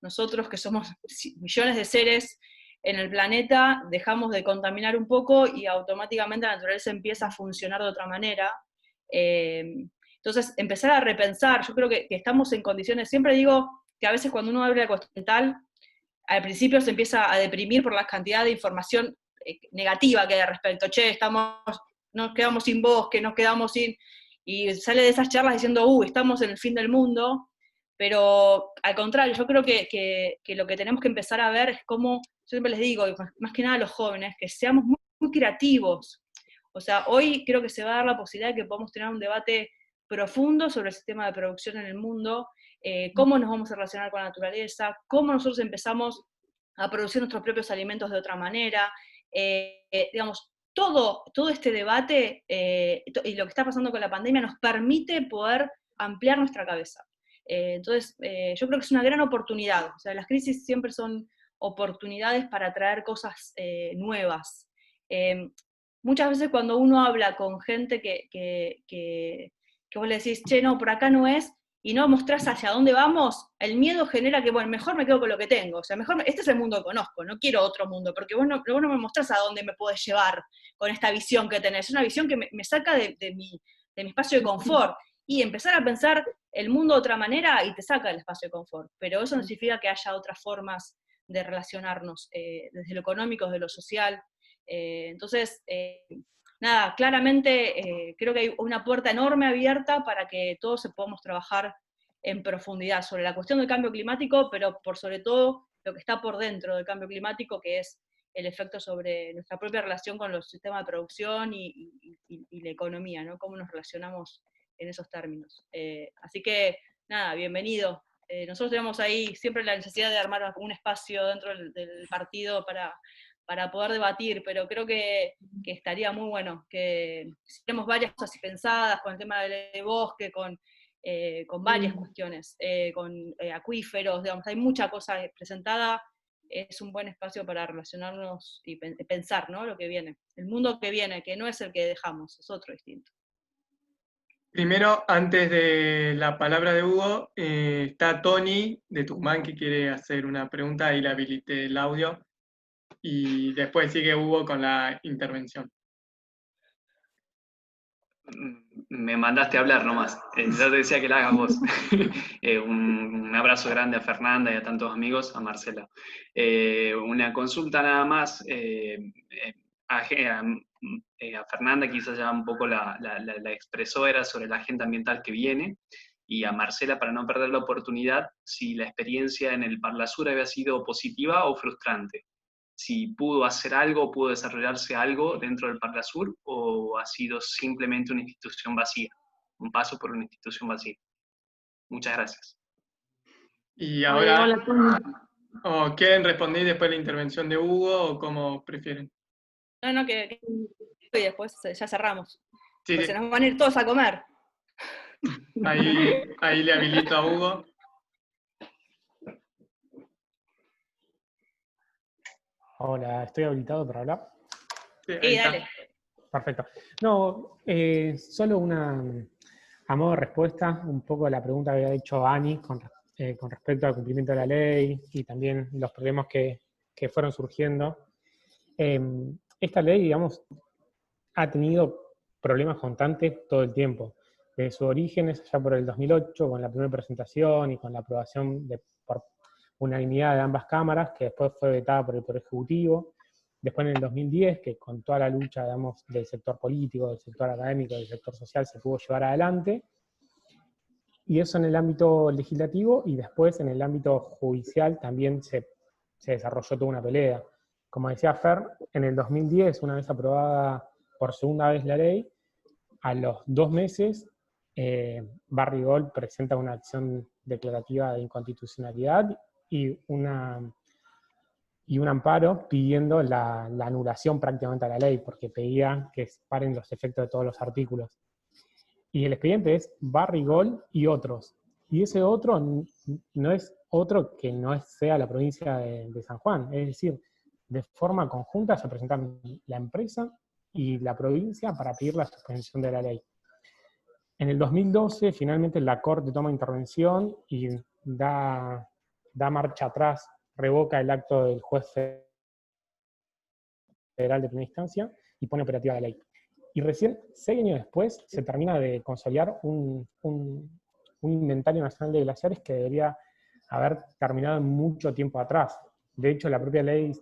nosotros, que somos millones de seres en el planeta, dejamos de contaminar un poco y automáticamente la naturaleza empieza a funcionar de otra manera. Entonces, empezar a repensar, yo creo que estamos en condiciones, siempre digo que a veces cuando uno habla de cuestión ambiental, al principio se empieza a deprimir por la cantidad de información negativa que hay al respecto. Che, nos quedamos sin bosque, nos quedamos sin... Y sale de esas charlas diciendo, estamos en el fin del mundo, Pero al contrario, yo creo que lo que tenemos que empezar a ver es cómo, yo siempre les digo, y más que nada a los jóvenes, que seamos muy creativos. O sea, hoy creo que se va a dar la posibilidad de que podamos tener un debate profundo sobre el sistema de producción en el mundo, cómo nos vamos a relacionar con la naturaleza, cómo nosotros empezamos a producir nuestros propios alimentos de otra manera, digamos, todo este debate y lo que está pasando con la pandemia nos permite poder ampliar nuestra cabeza. Entonces, yo creo que es una gran oportunidad. O sea, las crisis siempre son oportunidades para traer cosas nuevas. Muchas veces cuando uno habla con gente que vos le decís, che, no, por acá no es, y no mostrás hacia dónde vamos, el miedo genera que, bueno, mejor me quedo con lo que tengo. O sea, mejor, este es el mundo que conozco, no quiero otro mundo, porque vos no me mostrás a dónde me podés llevar con esta visión que tenés. Es una visión que me saca de mi espacio de confort. Y empezar a pensar el mundo de otra manera y te saca del espacio de confort. Pero eso no significa que haya otras formas de relacionarnos, desde lo económico, desde lo social. Entonces, nada, claramente creo que hay una puerta enorme abierta para que todos podamos trabajar en profundidad sobre la cuestión del cambio climático, pero por sobre todo lo que está por dentro del cambio climático, que es el efecto sobre nuestra propia relación con los sistemas de producción y la economía, ¿no? Cómo nos relacionamos en esos términos. Así que, nada, bienvenido. Nosotros tenemos ahí siempre la necesidad de armar un espacio dentro del partido para poder debatir, pero creo que estaría muy bueno, que si tenemos varias cosas pensadas con el tema del bosque, con varias cuestiones, con acuíferos, digamos, hay mucha cosa presentada, es un buen espacio para relacionarnos y pensar, ¿no? Lo que viene, el mundo que viene, que no es el que dejamos, es otro distinto. Primero, antes de la palabra de Hugo, está Tony de Tucumán que quiere hacer una pregunta y le habilité el audio. Y después sigue Hugo con la intervención. Me mandaste a hablar nomás. Yo te decía que la hagas vos. Un abrazo grande a Fernanda y a tantos amigos, a Marcela. Una consulta nada más. A Fernanda quizás ya un poco la expresó, era sobre la agenda ambiental que viene, y a Marcela, para no perder la oportunidad, si la experiencia en el Parlasur había sido positiva o frustrante. Si pudo hacer algo, pudo desarrollarse algo dentro del Parlasur, o ha sido simplemente una institución vacía, un paso por una institución vacía. Muchas gracias. Y ahora, ¿o quieren responder después de la intervención de Hugo, o como prefieren? No, que y después ya cerramos. Sí, pues se nos van a ir todos a comer. Ahí le habilito a Hugo. Hola, ¿estoy habilitado para hablar? Sí, dale. Perfecto. No, solo a modo de respuesta, un poco a la pregunta que había hecho Ani con respecto al cumplimiento de la ley y también los problemas que fueron surgiendo. Esta ley, digamos, ha tenido problemas constantes todo el tiempo. Desde sus orígenes, allá por el 2008, con la primera presentación y con la aprobación por unanimidad de ambas cámaras, que después fue vetada por el Poder Ejecutivo. Después en el 2010, que con toda la lucha, digamos, del sector político, del sector académico, del sector social, se pudo llevar adelante. Y eso en el ámbito legislativo, y después en el ámbito judicial también se desarrolló toda una pelea. Como decía Fer, en el 2010, una vez aprobada por segunda vez la ley, a los 2 meses, Barrigol presenta una acción declarativa de inconstitucionalidad y un amparo pidiendo la anulación prácticamente a la ley, porque pedía que paren los efectos de todos los artículos. Y el expediente es Barrigol y otros. Y ese otro no es otro que no sea la provincia de San Juan. Es decir, de forma conjunta se presentan la empresa y la provincia para pedir la suspensión de la ley. En el 2012, finalmente la Corte toma intervención y da marcha atrás, revoca el acto del juez federal de primera instancia y pone operativa la ley. Y recién, 6 años después, se termina de consolidar un inventario nacional de glaciares que debería haber terminado mucho tiempo atrás. De hecho, la propia ley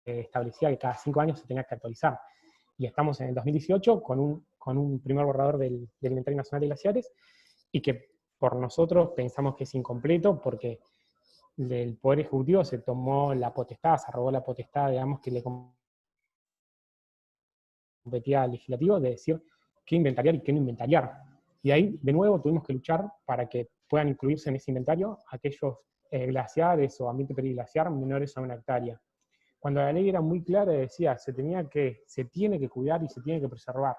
establecía que cada 5 años se tenía que actualizar. y estamos en el 2018 con un primer borrador del Inventario Nacional de Glaciares, y que por nosotros pensamos que es incompleto porque el Poder Ejecutivo se tomó la potestad, se arrogó la potestad, digamos, que le competía al Legislativo de decir qué inventariar y qué no inventariar. Y ahí, de nuevo, tuvimos que luchar para que puedan incluirse en ese inventario aquellos glaciares o ambiente periglaciar menores a 1 hectárea. Cuando la ley era muy clara, decía, se tiene que cuidar y se tiene que preservar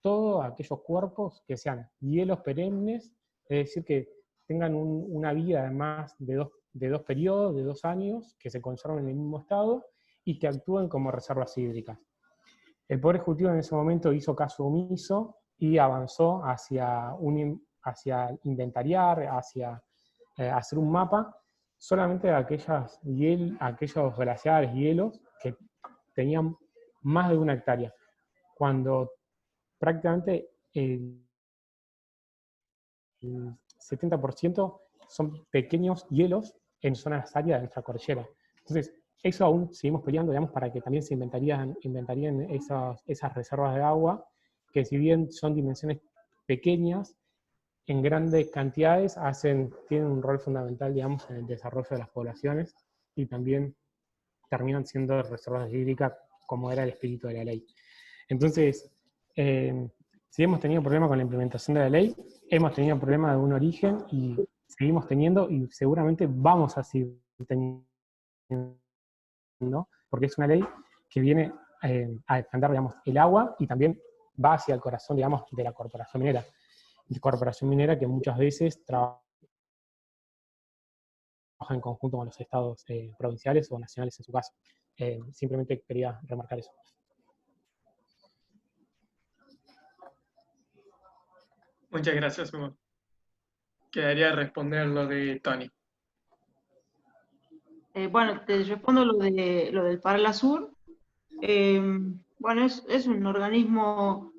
todos aquellos cuerpos que sean hielos perennes, es decir, que tengan una vida además de dos periodos, de 2 años, que se conserven en el mismo estado y que actúen como reservas hídricas. El Poder Ejecutivo en ese momento hizo caso omiso y avanzó hacia inventariar, hacia hacer un mapa solamente de aquellos glaciares, hielos, que tenían más de 1 hectárea, cuando prácticamente el 70% son pequeños hielos en zonas áridas de nuestra cordillera. Entonces, eso aún seguimos peleando, digamos, para que también se inventarían esas reservas de agua, que si bien son dimensiones pequeñas, en grandes cantidades tienen un rol fundamental, digamos, en el desarrollo de las poblaciones, y también terminan siendo reservas hídricas, como era el espíritu de la ley. Entonces, si hemos tenido problemas con la implementación de la ley, hemos tenido problemas de un origen, y seguimos teniendo, y seguramente vamos a seguir teniendo, porque es una ley que viene a defender, digamos, el agua, y también va hacia el corazón, digamos, de la corporación minera. Corporación minera que muchas veces trabaja en conjunto con los estados provinciales o nacionales en su caso. Simplemente quería remarcar eso. Muchas gracias, Hugo. Quedaría responder lo de Tony. Bueno, te respondo lo del Parlasur. Bueno, es un organismo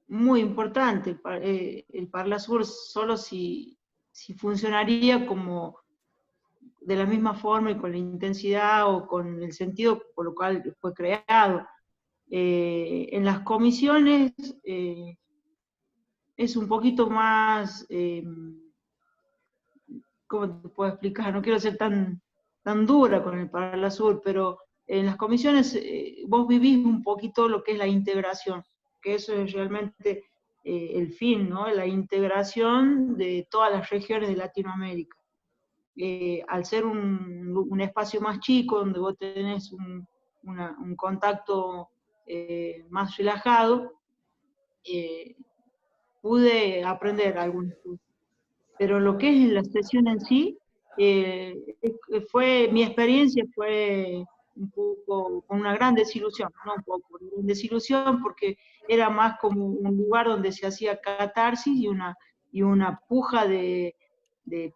muy importante. El Parlasur solo si funcionaría como de la misma forma y con la intensidad o con el sentido por lo cual fue creado. En las comisiones es un poquito más, ¿cómo te puedo explicar? No quiero ser tan dura con el Parlasur, pero en las comisiones vos vivís un poquito lo que es la integración, que eso es realmente el fin, ¿no? La integración de todas las regiones de Latinoamérica. Al ser un espacio más chico, donde vos tenés un contacto más relajado, pude aprender algunas cosas. Pero lo que es la sesión en sí, mi experiencia fue un poco, con una gran desilusión, no un poco, una desilusión, porque era más como un lugar donde se hacía catarsis y una puja de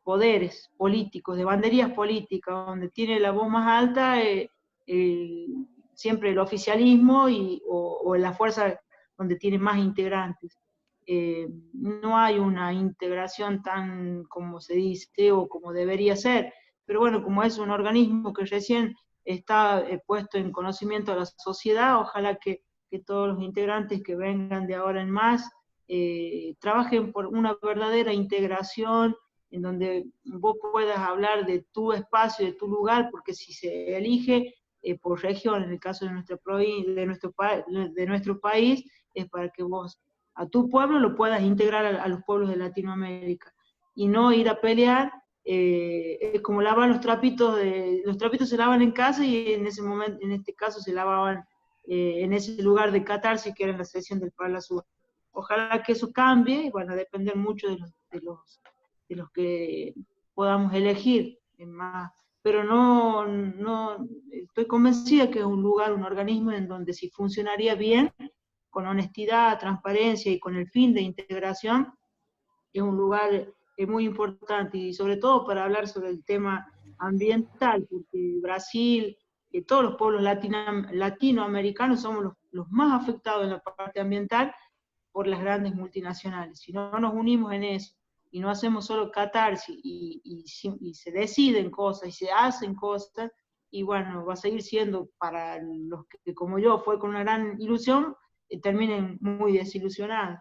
poderes políticos, de banderías políticas, donde tiene la voz más alta siempre el oficialismo o la fuerza donde tiene más integrantes. No hay una integración tan como se dice o como debería ser, pero bueno, como es un organismo que recién está puesto en conocimiento de la sociedad, ojalá que todos los integrantes que vengan de ahora en más trabajen por una verdadera integración, en donde vos puedas hablar de tu espacio, de tu lugar, porque si se elige por región, en el caso de nuestra provincia, de nuestro país, es para que vos a tu pueblo lo puedas integrar a los pueblos de Latinoamérica, y no ir a pelear. Es como lavar los trapitos se lavan en casa, y en ese momento, en este caso, se lavaban en ese lugar de catarsis que era en la sesión del Parlasur. Ojalá que eso cambie, van a depender mucho de los que podamos elegir más, pero no estoy convencida que es un lugar, un organismo en donde si funcionaría bien, con honestidad, transparencia y con el fin de integración, es un lugar muy importante, y sobre todo para hablar sobre el tema ambiental, porque Brasil, todos los pueblos latinoamericanos somos los más afectados en la parte ambiental por las grandes multinacionales. Si no nos unimos en eso, y no hacemos solo catarsis, y se deciden cosas, y se hacen cosas, y bueno, va a seguir siendo para los que como yo fue con una gran ilusión, terminen muy desilusionados.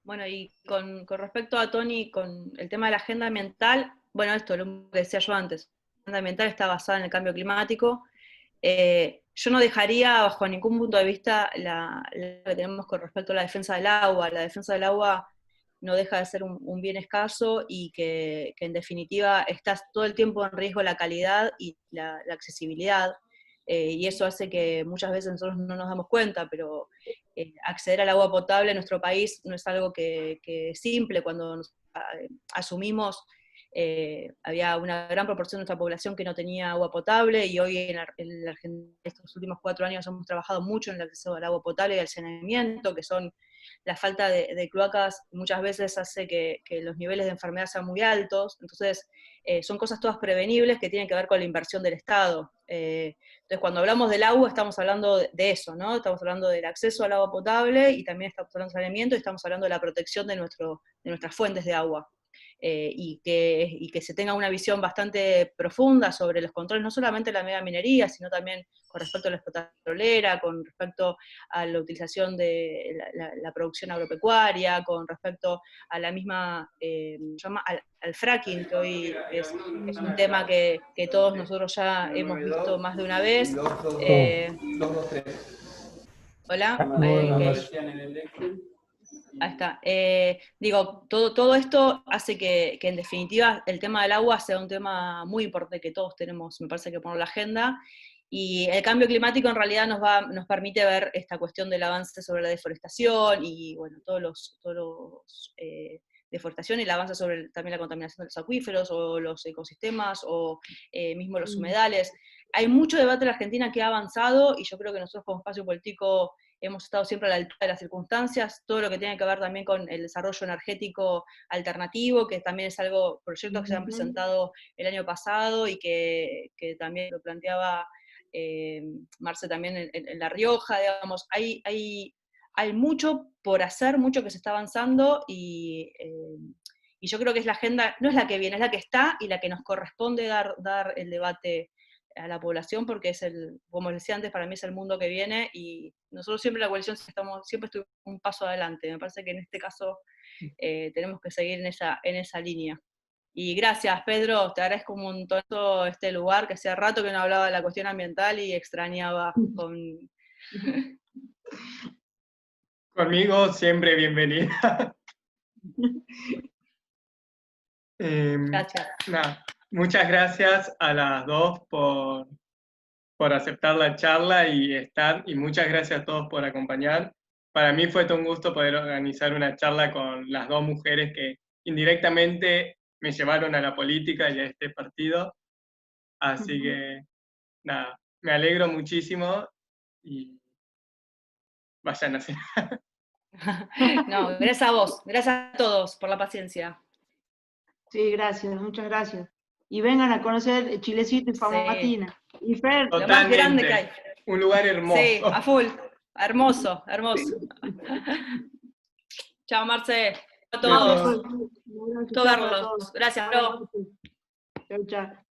Bueno, y con respecto a Tony, con el tema de la agenda ambiental, bueno, esto es lo que decía yo antes, la agenda ambiental está basada en el cambio climático. Yo no dejaría bajo ningún punto de vista la que tenemos con respecto a la defensa del agua. La defensa del agua no deja de ser un bien escaso y que en definitiva está todo el tiempo en riesgo la calidad y la accesibilidad. Y eso hace que muchas veces nosotros no nos damos cuenta, pero acceder al agua potable en nuestro país no es algo que es simple. Cuando nos asumimos, había una gran proporción de nuestra población que no tenía agua potable, y hoy en la Argentina, estos últimos 4 años, hemos trabajado mucho en el acceso al agua potable y al saneamiento, que son la falta de cloacas muchas veces hace que los niveles de enfermedad sean muy altos. Entonces son cosas todas prevenibles que tienen que ver con la inversión del Estado. Entonces cuando hablamos del agua estamos hablando de eso, ¿no? Estamos hablando del acceso al agua potable, y también estamos hablando de saneamiento, y estamos hablando de la protección de nuestras fuentes de agua. Y que se tenga una visión bastante profunda sobre los controles, no solamente de la megaminería, sino también con respecto a la explotación petrolera, con respecto a la utilización de la producción agropecuaria, con respecto a la misma, al fracking, que hoy es un tema que todos nosotros ya hemos visto más de una vez. Hola. Ahí está. Digo, todo esto hace que en definitiva el tema del agua sea un tema muy importante que todos tenemos, me parece, que poner en la agenda, y el cambio climático en realidad nos permite ver esta cuestión del avance sobre la deforestación, y bueno, deforestación, y el avance sobre también la contaminación de los acuíferos, o los ecosistemas, o mismo los humedales. Hay mucho debate en la Argentina que ha avanzado, y yo creo que nosotros como espacio político hemos estado siempre a la altura de las circunstancias, todo lo que tiene que ver también con el desarrollo energético alternativo, que también es proyectos que se han presentado el año pasado, y que también lo planteaba Marce también en La Rioja, digamos. Hay mucho por hacer, mucho que se está avanzando, y yo creo que es la agenda, no es la que viene, es la que está, y la que nos corresponde dar el debate a la población, porque como les decía antes, para mí es el mundo que viene, y nosotros siempre en la coalición siempre estuvimos un paso adelante. Me parece que en este caso tenemos que seguir en esa línea. Y gracias, Pedro, te agradezco un montón este lugar, que hacía rato que no hablaba de la cuestión ambiental y extrañaba Conmigo siempre bienvenida. Gracias. Muchas gracias a las dos por aceptar la charla y estar, y muchas gracias a todos por acompañar. Para mí fue todo un gusto poder organizar una charla con las dos mujeres que indirectamente me llevaron a la política y a este partido. Así que, nada, me alegro muchísimo, y vayan a hacer. No, gracias a vos, gracias a todos por la paciencia. Sí, gracias, muchas gracias. Y vengan a conocer Chilecito y Famatina. Sí. Y Fer, lo más grande que hay. Un lugar hermoso. Sí, a full. Hermoso, hermoso. Chao, Marce. A todos. Todos. Gracias, bro. Chao, chao.